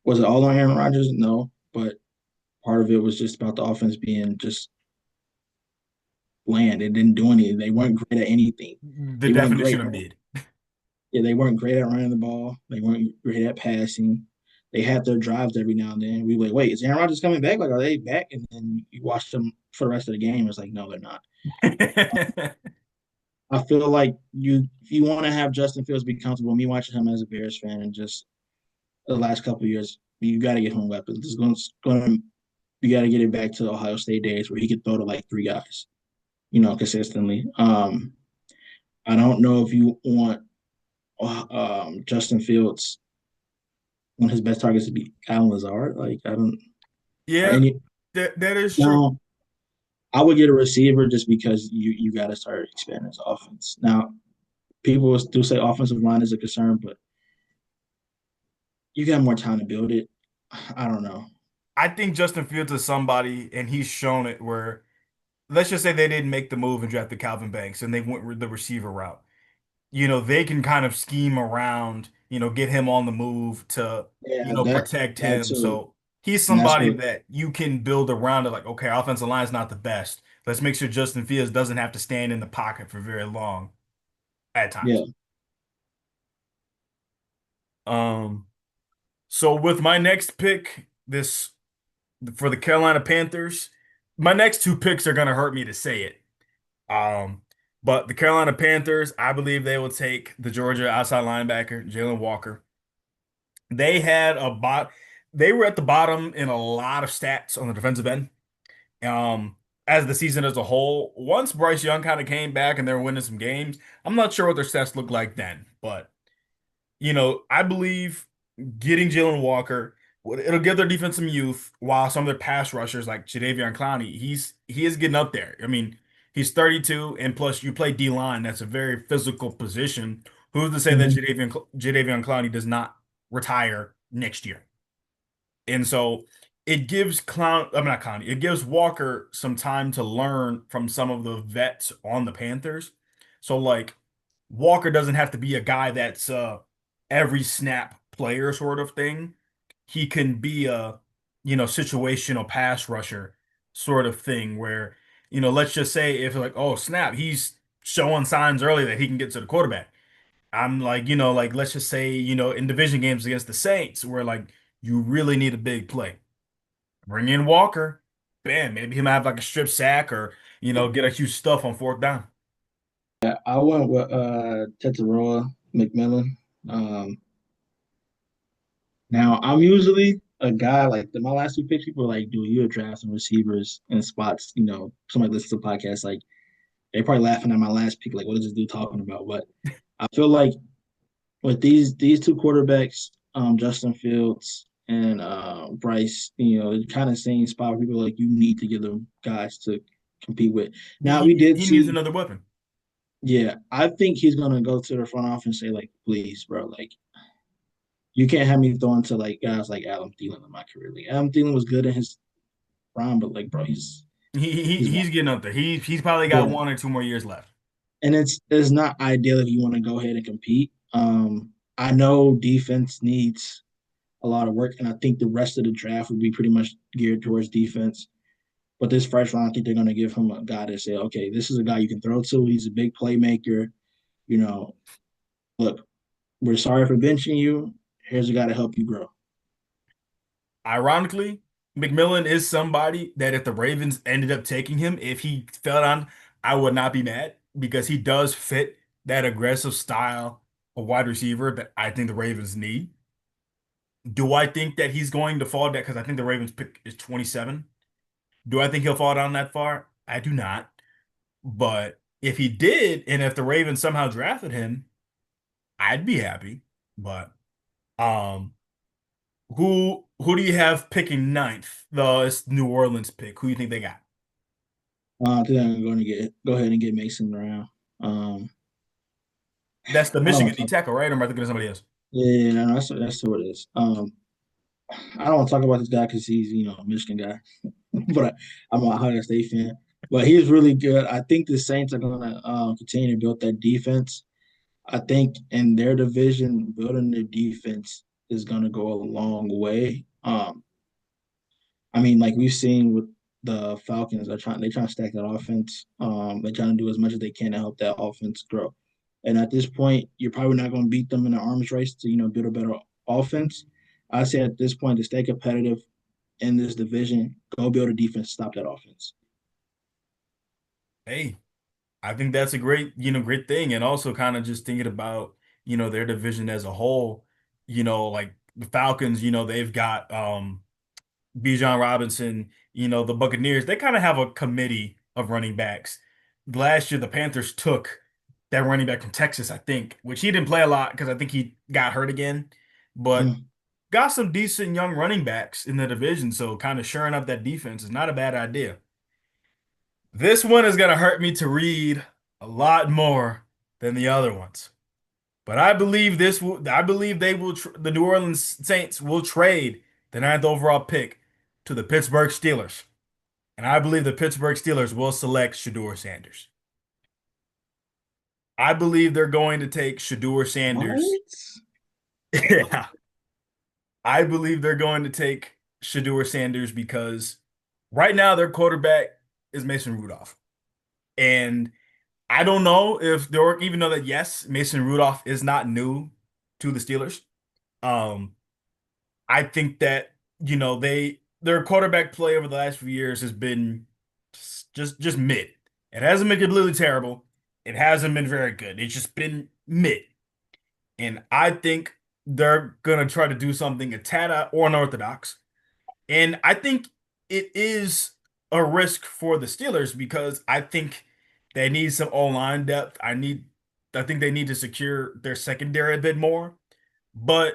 B: was it all on Aaron Rodgers? No, but part of it was just about the offense being just bland. It didn't do anything. They weren't great at anything.
A: The
B: They weren't
A: definition
B: great.
A: of mid.
B: Yeah, they weren't great at running the ball. They weren't great at passing. They had their drives every now and then. We were like, wait, is Aaron Rodgers coming back? Like, are they back? And then you watch them for the rest of the game. It's like, no, they're not. I feel like if you want to have Justin Fields be comfortable, me watching him as a Bears fan and just the last couple of years, you got to get him weapons. You got to get it back to the Ohio State days where he could throw to like three guys, consistently. I don't know if you want Justin Fields when his best targets to be Alan Lazard. Like I don't or
A: Yeah,
B: any
A: that is true.
B: now. I would get a receiver just because you got to start expanding his offense. Now people do say offensive line is a concern, but you got more time to build it. I don't know.
A: I think Justin Fields is somebody, and he's shown it where, let's just say they didn't make the move and drafted Calvin Banks and they went with the receiver route. They can kind of scheme around, get him on the move to,
B: Yeah,
A: protect
B: that
A: him.
B: too,
A: So he's
B: and that's
A: somebody
B: what.
A: that you can build around it. Like, okay, offensive line is not the best. Let's make sure Justin Fields doesn't have to stand in the pocket for very long at times.
B: Yeah,
A: Um, so with my next pick, this for the Carolina Panthers, my next two picks are gonna hurt me to say it. Um, but the Carolina Panthers, I believe they will take the Georgia outside linebacker, Jalen Walker. They had a bot. They were at the bottom in a lot of stats on the defensive end. Um, as the season as a whole, once Bryce Young kind of came back and they were winning some games, I'm not sure what their stats looked like then, but I believe getting Jalen Walker, it'll give their defense some youth, while some of their pass rushers like Jadeveon Clowney, he is getting up there. I mean, he's 32, and plus you play D line, that's a very physical position. Who's to say that
B: hmm
A: Jadeveon Clowney does not retire next year? And so it gives I'm not Clowney, it gives Walker some time to learn from some of the vets on the Panthers. So like Walker doesn't have to be a guy that's every snap player sort of thing. He can be a, situational pass rusher sort of thing where, let's just say if like, oh snap, he's showing signs early that he can get to the quarterback. I'm like, like let's just say, in division games against the Saints where like you really need a big play. Bring in Walker. Bam, maybe he might have like a strip sack or, get a huge stuff on fourth down.
B: yeah. I went with Tetaroa McMillan. Um, Now I'm usually a guy like my last two picks. People are like, "Do you draft some receivers in spots?" Somebody listens to the podcast like they probably laughing at my last pick. Like, what is this dude talking about? But I feel like with these two quarterbacks, Justin Fields and Bryce, kind of same spot where people are like you need to get them guys to compete with.
A: He,
B: Now we
A: he,
B: did
A: he needs
B: see,
A: another weapon.
B: yeah, I think he's gonna go to the front office and say like, please, bro, like you can't have me throwing to like guys like Adam Thielen in my career. Like Adam Thielen was good in his prime, but like, bro, he's
A: He's getting up there. He's probably got
B: yeah,
A: 1 or 2 more years left.
B: and it's not ideal if you want to go ahead and compete. I know defense needs a lot of work, and I think the rest of the draft would be pretty much geared towards defense. But this first round, I think they're going to give him a guy to say, okay, this is a guy you can throw to. He's a big playmaker. You know, look, we're sorry for benching you. Here's a guy to help you grow.
A: Ironically, McMillan is somebody that if the Ravens ended up taking him, if he fell down, I would not be mad because he does fit that aggressive style of wide receiver that I think the Ravens need. Do I think that he's going to fall down? Because I think the Ravens pick is 27. Do I think he'll fall down that far? I do not. But if he did, and if the Ravens somehow drafted him, I'd be happy. But um, who do you have picking ninth? It's New Orleans pick. Who do you think they got?
B: I think I'm going to go ahead and get Mason Brown. Um,
A: That's the
B: I don't
A: Michigan
B: want to
A: D
B: talk.
A: tackle, right? Or am I thinking of somebody else?
B: Yeah, no, that's what it is. I don't want to talk about this guy because he's a Michigan guy, but I'm a Ohio State fan. but he's really good. I think the Saints are going to continue to build that defense. I think in their division, building their defense is going to go a long way. I mean, like we've seen with the Falcons, they trying to stack that offense. They're trying to do as much as they can to help that offense grow. And at this point, you're probably not going to beat them in the arms race to build a better offense. I say at this point to stay competitive in this division, go build a defense, stop that offense.
A: Hey, I think that's a great thing. And also kind of just thinking about, their division as a whole, like the Falcons, they've got Bijan Robinson, the Buccaneers, they kind of have a committee of running backs. Last year, the Panthers took that running back from Texas, I think, which he didn't play a lot because I think he got hurt again, but
B: Mm.
A: got some decent young running backs in the division. So kind of shoring up that defense is not a bad idea. This one is going to hurt me to read a lot more than the other ones. But I believe the New Orleans Saints will trade the ninth overall pick to the Pittsburgh Steelers. And I believe the Pittsburgh Steelers will select Shador Sanders. I believe they're going to take Shador Sanders.
B: What?
A: Yeah. I believe they're going to take Shador Sanders because right now their quarterback is Mason Rudolph. And I don't know if they're even though that yes, Mason Rudolph is not new to the Steelers. Um, I think that their quarterback play over the last few years has been just mid. It hasn't been completely terrible. It hasn't been very good. It's just been mid. And I think they're gonna try to do something a tad or unorthodox. And I think it is a risk for the Steelers because I think they need some O-line depth. I think they need to secure their secondary a bit more. But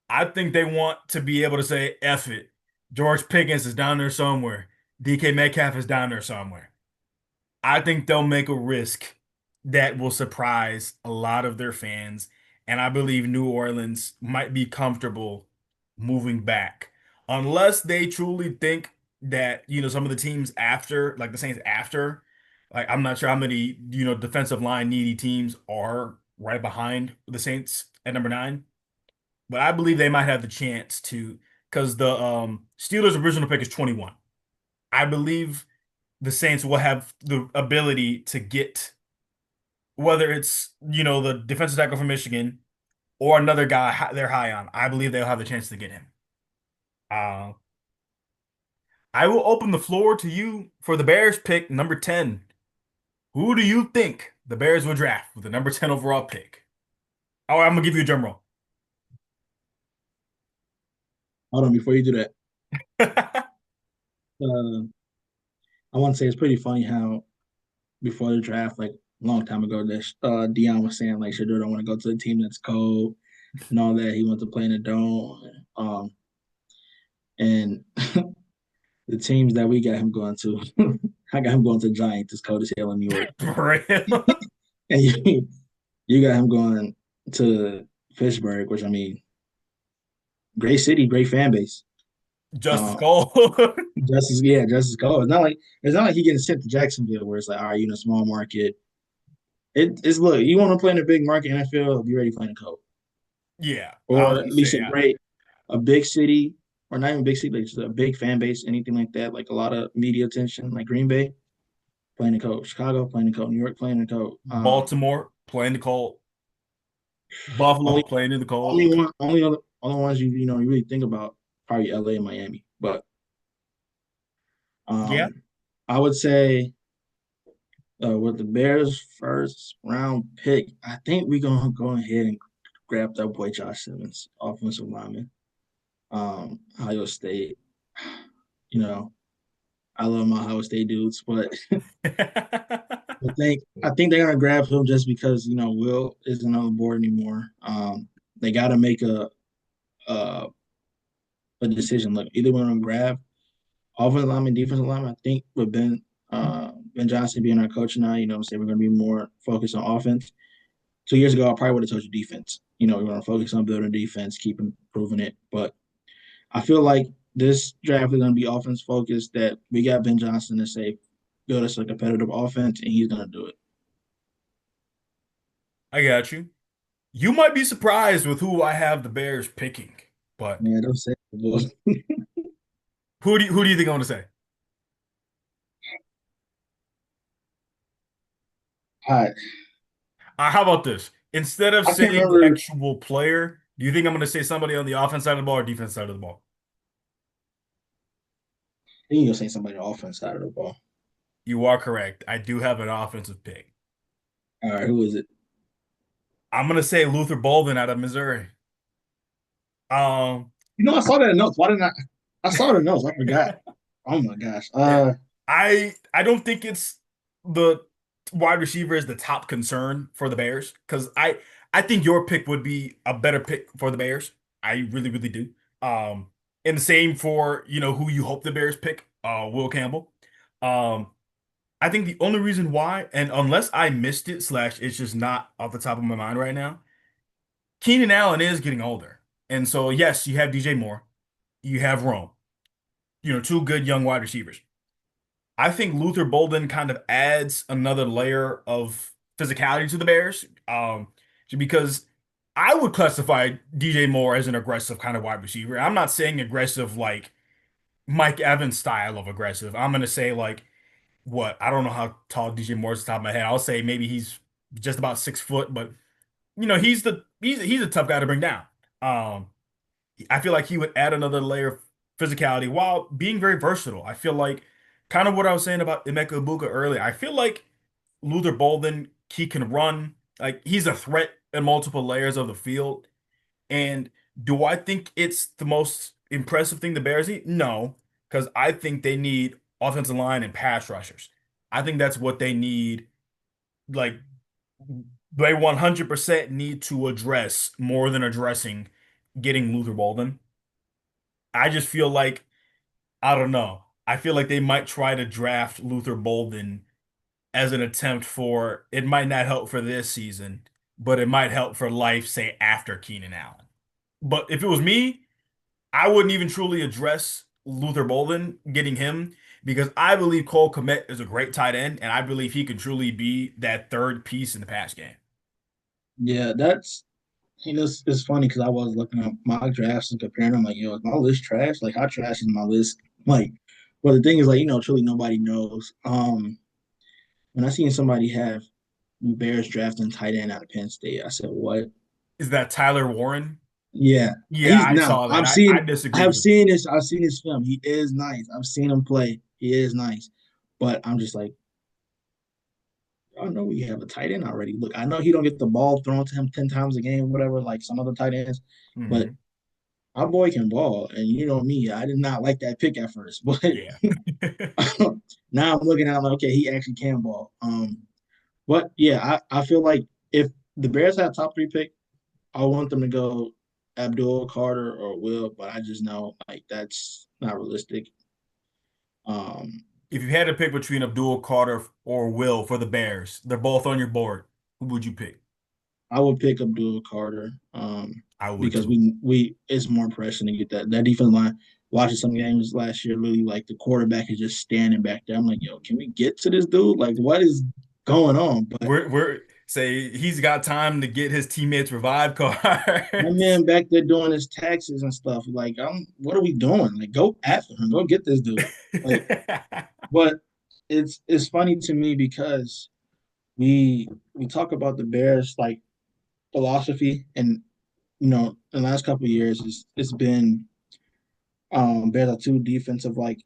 A: I think they want to be able to say, F it. George Pickens is down there somewhere. DK Metcalf is down there somewhere. I think they'll make a risk that will surprise a lot of their fans. And I believe New Orleans might be comfortable moving back. Unless they truly think that, some of the teams after, like the Saints after, like I'm not sure how many, defensive line needy teams are right behind the Saints at number nine. But I believe they might have the chance to, because the Steelers' original pick is 21. I believe the Saints will have the ability to get whether it's the defensive tackle from Michigan or another guy they're high on. I believe they'll have the chance to get him. Uh, I will open the floor to you for the Bears pick number 10. Who do you think the Bears will draft with the number 10 overall pick? Oh, I'm gonna give you a drum roll.
B: Hold on, before you do that, uh, I want to say it's pretty funny how before the draft, like a long time ago, that Dion was saying like Shador don't want to go to a team that's cold and all that. He wants to play in the dome. And the teams that we got him going to, I got him going to Giants, as cold as hell in New York,
A: For real?
B: and you got him going to Pittsburgh, which I mean, great city, great fan base.
A: Justice
B: Uh,
A: Cole.
B: Justice Cole. It's not like he getting sent to Jacksonville where it's like, all right, a small market. It's look, you want to play in a big market NFL, be ready to play in a cold,
A: Yeah, I
B: or
A: was
B: at
A: gonna
B: least
A: say,
B: a big city, or not even big city, like just a big fan base, anything like that, like a lot of media attention, like Green Bay playing the cold, Chicago playing the cold, New York playing the cold.
A: Baltimore playing the cold, Buffalo
B: Only
A: playing in the cold.
B: only ones you really think about probably LA and Miami, but
A: Yeah.
B: um, I would say with the Bears first round pick, I think we're gonna go ahead and grab that boy Josh Simmons, offensive lineman, Ohio State. You know, I love my Ohio State dudes, but I think they're gonna grab him just because Will isn't on the board anymore. They got to make a a decision. Look, either we're gonna grab offensive lineman, defensive lineman. I think with Ben Johnson being our coach now, say we're gonna be more focused on offense. 2 years ago, I probably would have told you defense. We're gonna focus on building defense, keep improving it. But I feel like this draft is gonna be offense focused. That we got Ben Johnson to say build us a competitive offense, and he's gonna do it.
A: I got you. You might be surprised with who I have the Bears picking, but
B: Man, don't say it.
A: who do you think I'm gonna say?
B: I
A: How about this? Instead of
B: I can't
A: saying the
B: remember.
A: actual player, do you think I'm gonna say somebody on the offense side of the ball or defense side of the ball?
B: I think you'll say somebody on the offense side of the ball.
A: You are correct. I do have an offensive pick.
B: All right, who is it?
A: I'm gonna say Luther Bolden out of Missouri. Um,
B: I saw that in notes. Why didn't I? I saw the notes. I forgot. Oh my gosh.
A: yeah, I don't think it's the wide receiver is the top concern for the Bears because I think your pick would be a better pick for the Bears. I really really do. Um, and the same for who you hope the Bears pick, Will Campbell. Um, I think the only reason why, and unless I missed it slash it's just not off the top of my mind right now, Keenan Allen is getting older, and so yes, you have DJ Moore, you have Rome, two good young wide receivers. I think Luther Bolden kind of adds another layer of physicality to the Bears. Because I would classify DJ Moore as an aggressive kind of wide receiver. I'm not saying aggressive like Mike Evans style of aggressive. I'm gonna say like what I don't know how tall DJ Moore is off the top of my head. I'll say maybe he's just about 6 foot, but he's a tough guy to bring down. Um, I feel like he would add another layer of physicality while being very versatile. I feel like kind of what I was saying about Emeka Ibuka earlier. I feel like Luther Bolden, he can run. Like he's a threat in multiple layers of the field. And do I think it's the most impressive thing the Bears need? No, because I think they need offensive line and pass rushers. I think that's what they need. Like they 100% need to address more than addressing getting Luther Bolden. I just feel like I don't know. I feel like they might try to draft Luther Bolden as an attempt for it might not help for this season, but it might help for life, say after Keenan Allen. But if it was me, I wouldn't even truly address Luther Bolden getting him because I believe Cole Kmet is a great tight end, and I believe he can truly be that third piece in the pass game.
B: Yeah, that's it's funny because I was looking at mock drafts and comparing them. Like, yo, is my list trash? Like, how trash is my list? Like, well, the thing is, like, truly nobody knows. When I seen somebody have Bears drafting tight end out of Penn State, I said, what?
A: Is that Tyler Warren?
B: Yeah,
A: Yeah,
B: he's
A: I
B: now.
A: saw that. I
B: I
A: disagreed
B: have
A: with you.
B: seen this. I've seen his film. He is nice. I've seen him play. He is nice, but I'm just like, I know we have a tight end already. Look, I know he don't get the ball thrown to him 10 times a game, whatever, like some other tight ends, but
A: Hmm.
B: our boy can ball. And you know me, I did not like that pick at first, but
A: Yeah.
B: now I'm looking at him like, okay, he actually can ball. But yeah, I feel like if the Bears had top three pick, I want them to go Abdul Carter or Will, but I just know like that's not realistic. Um,
A: If you had to pick between Abdul Carter or Will for the Bears, they're both on your board. Who would you pick?
B: I would pick Abdul Carter
A: I would
B: because
A: too.
B: we it's more pressing to get that defense line. Watching some games last year, literally like the quarterback is just standing back there. I'm like, yo, can we get to this dude? Like, what is going on? But
A: We're say he's got time to get his teammates revive
B: my
A: cards.
B: man back there doing his taxes and stuff. Like, what are we doing? Like, go after him. Go get this dude. Like, but it's funny to me because we talk about the Bears like philosophy, and in the last couple of years, it's been Bears are too defensive like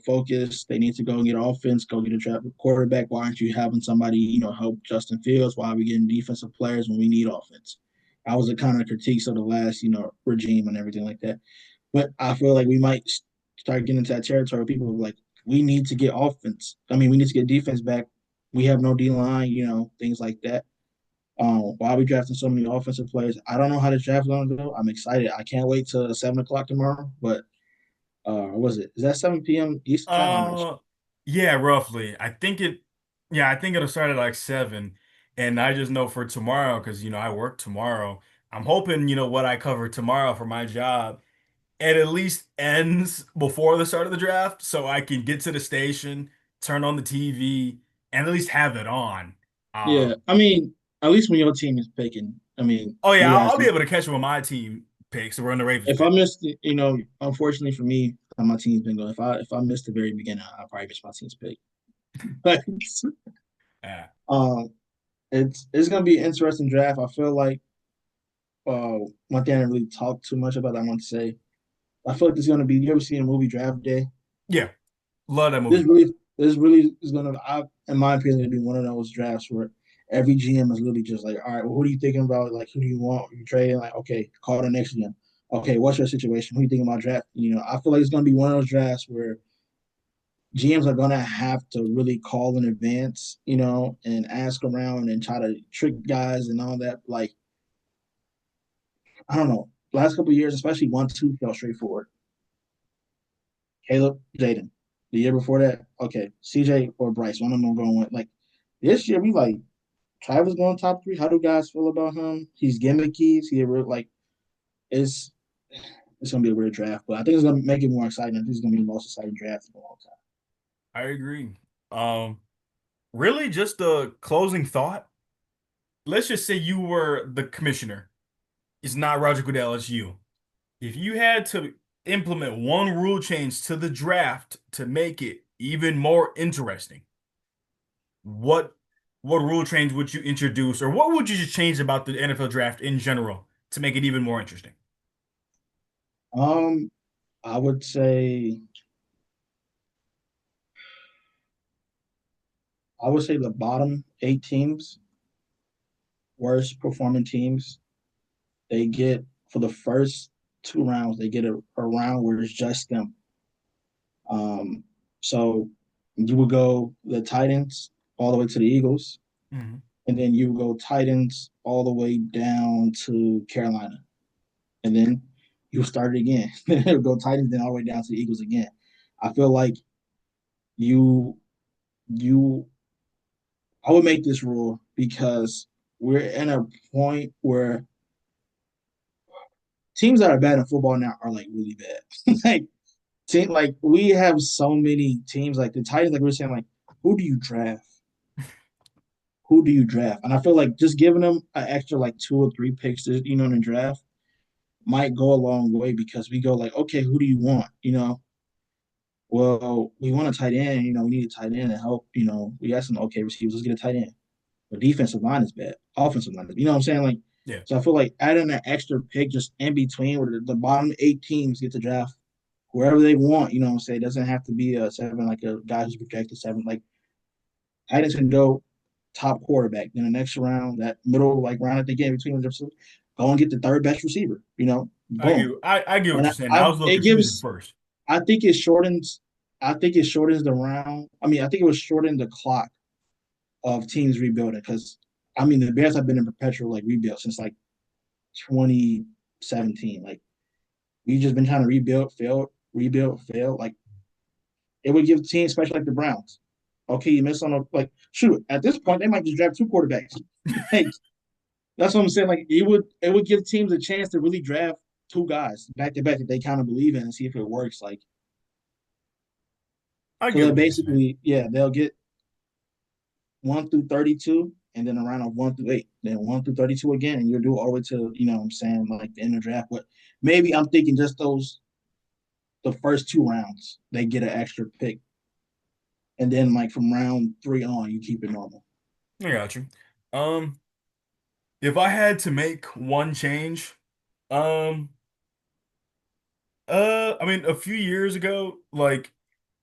B: focus. They need to go and get offense, go get a trap quarterback. Why aren't you having somebody help Justin Fields? Why are we getting defensive players when we need offense? That was the kind of critiques of the last regime and everything like that. But I feel like we might start getting into that territory. People are like, we need to get offense. I mean, we need to get defense back. We have no D line, things like that. Why are we drafting so many offensive players? I don't know how the draft is going to go. I'm excited. I can't wait till 7 o'clock tomorrow. But was it? Is that 7 p.m. Eastern time? I'm not sure.
A: Uh, yeah, roughly. Yeah, I think it'll start at like 7. And I just know for tomorrow, because I work tomorrow. I'm hoping, what I cover tomorrow for my job, it at least ends before the start of the draft so I can get to the station turn on the TV, and at least have it on.
B: Yeah,
A: Um,
B: I mean, at least when your team is picking, I mean,
A: oh yeah,
B: you
A: I'll
B: guys.
A: be able to catch up with my team picks. So we're in the Ravens
B: If I
A: pick.
B: missed, unfortunately for me, how my team's been going. If I missed the very beginning, I'll probably miss my team's pick. But
A: Yeah,
B: um, it's gonna be an interesting draft. I feel like uh, one thing I didn't really talk too much about. I want to say, I feel like there's gonna be. You ever seen a movie Draft Day?
A: yeah, love that
B: This
A: movie.
B: really, this really is gonna. In my opinion, gonna be one of those drafts where every GM is literally just like, all right, well, what are you thinking about? Like, who do you want? You trading? Like, okay, call the next GM. Okay, what's your situation? Who you thinking about draft? I feel like it's gonna be one of those drafts where GMs are gonna have to really call in advance, and ask around and try to trick guys and all that. Like, I don't know. Last couple of years, especially 1-2, felt straightforward. Caleb, Jaden. The year before that, okay, CJ or Bryce, one of them going with like this year. We like Travis going top three. How do guys feel about him? He's gimmicky. He like it's it's gonna be a weird draft, but I think it's gonna make it more exciting. I think it's gonna be the most exciting draft in a long time.
A: I agree. Um, really, just a closing thought. Let's just say you were the commissioner. It's not Roger Goodell, it's you. If you had to implement one rule change to the draft to make it even more interesting, what what rule change would you introduce, or what would you just change about the NFL draft in general to make it even more interesting?
B: Um, I would say the bottom 8 teams, worst performing teams, they get for the first 2 rounds, they get a round where it's just them. Um, so you would go the Titans all the way to the Eagles,
A: Mhm.
B: and then you would go Titans all the way down to Carolina, and then you start it again. You go Titans, then all the way down to the Eagles again. I feel like you you I would make this rule because we're in a point where teams that are bad in football now are like really bad. like we have so many teams like the Titans, like we were saying, like who do you draft? Who do you draft? And I feel like just giving them an extra like 2 or 3 picks, in the draft might go a long way because we go like, okay, who do you want? Well, we want a tight end. We need a tight end to help. We got some okay receivers. Let's get a tight end. The defensive line is bad. Offensive line, you know what I'm saying? Like,
A: Yeah,
B: so I feel like adding an extra pick just in between where the bottom 8 teams get to draft wherever they want. You know what I'm saying? It doesn't have to be a 7, like a guy who's projected 7. Like Titans can go top quarterback. Then the next round, that middle like round that they get in between them, go and get the third best receiver. Boom.
A: I get what
B: And
A: you're saying. I was a little
B: it
A: confused at
B: gives.
A: first.
B: I think it shortens. I think it shortens the round. I mean, I think it was shorten the clock of teams rebuilding because I mean the Bears have been in perpetual like rebuild since like 2017. Like we just been trying to rebuild, fail, rebuild, fail. Like it would give teams, especially like the Browns. Okay, you missed on a like shoot. At this point, they might just draft 2 quarterbacks. Like that's what I'm saying. Like it would give teams a chance to really draft 2 guys back to back that they kind of believe in and see if it works. Like
A: I
B: so
A: get
B: that
A: what you're saying.
B: basically, yeah, they'll get 1 through 32, and then a round of 1 through 8, then 1 through 32 again, and you'll do all the way to what I'm saying, like the end of the draft. But maybe I'm thinking just the first 2 rounds they get an extra pick, and then like from round 3 on, you keep it normal.
A: I got you. Um, if I had to make one change, um, I mean, a few years ago, like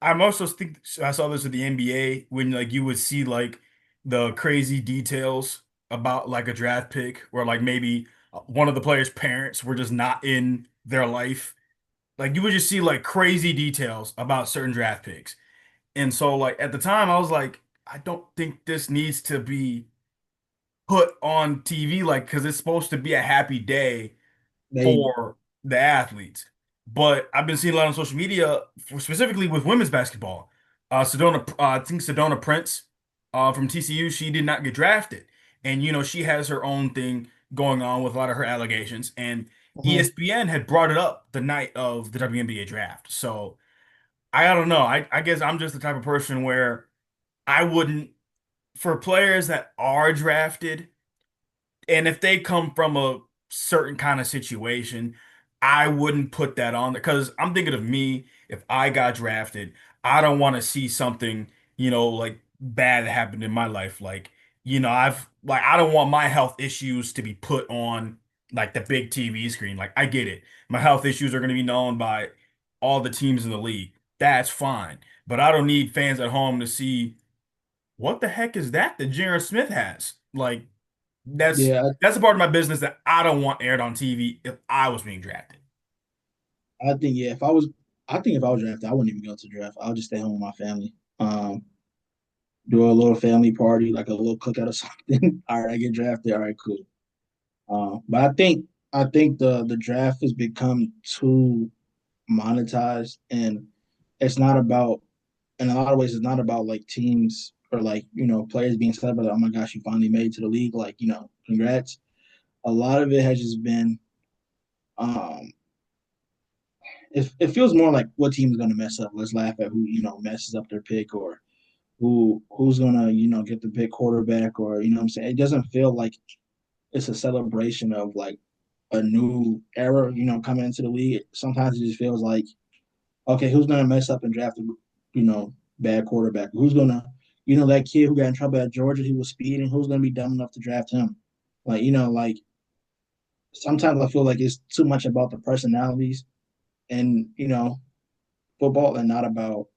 A: I'm also think I saw this with the NBA when like you would see like the crazy details about like a draft pick where like maybe one of the players' parents were just not in their life. Like you would just see like crazy details about certain draft picks. And so like at the time I was like, I don't think this needs to be put on TV like because it's supposed to be a happy day
B: They
A: for the athletes. But I've been seeing a lot on social media, specifically with women's basketball. I think Sedona Prince, from TCU, she did not get drafted, and she has her own thing going on with a lot of her allegations. And
B: mhm.
A: ESPN had brought it up the night of the WNBA draft. So I don't know. I guess I'm just the type of person where I wouldn't for players that are drafted. And if they come from a certain kind of situation, I wouldn't put that on there because I'm thinking of me. If I got drafted, I don't want to see something, like bad that happened in my life. Like, I don't want my health issues to be put on like the big TV screen. Like, I get it. My health issues are going to be known by all the teams in the league. That's fine. But I don't need fans at home to see what the heck is that Jaren Smith has. Like, that's
B: Yeah,
A: that's a part of my business that I don't want aired on TV if I was being drafted.
B: I think yeah, I think if I was drafted, I wouldn't even go to the draft. I'll just stay home with my family. Do a little family party, like a little cookout or something. All right, I get drafted. All right, cool. But I think the draft has become too monetized, and it's not about. In a lot of ways, it's not about like teams or like players being celebrated. Oh my gosh, you finally made it to the league! Like congrats. A lot of it has just been. Um, it feels more like what team is going to mess up. Let's laugh at who messes up their pick or who's gonna get the pick quarterback or what I'm saying. It doesn't feel like it's a celebration of like a new era coming into the league. Sometimes it just feels like okay, who's gonna mess up and draft a bad quarterback? Who's gonna that kid who got in trouble at Georgia, he was speeding. Who's gonna be dumb enough to draft him? Like like sometimes I feel like it's too much about the personalities and football and not about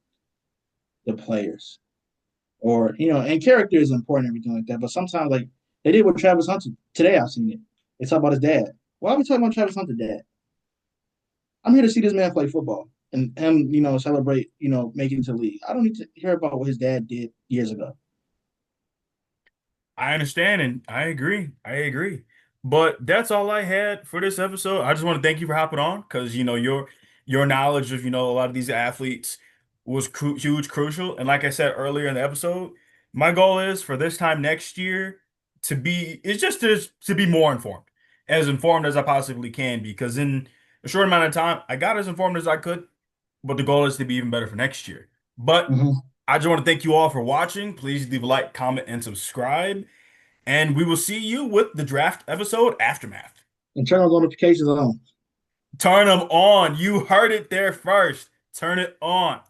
B: the players. Or and character is important, everything like that. But sometimes, like they did with Travis Hunter today, I've seen it. They talk about his dad. Why are we talking about Travis Hunter dad? I'm here to see this man play football and him, celebrate, making it to the league. I don't need to hear about what his dad did years ago.
A: I understand and I agree. I agree. But that's all I had for this episode. I just want to thank you for hopping on because your knowledge of a lot of these athletes was huge, crucial. And like I said earlier in the episode, my goal is for this time next year to be more informed as I possibly can. Because in a short amount of time, I got as informed as I could, but the goal is to be even better for next year. But
B: Mm-hmm.
A: I just want to thank you all for watching. Please leave a like, comment, and subscribe. And we will see you with the draft episode aftermath.
B: And turn those notifications on.
A: Turn them on. You heard it there first. Turn it on.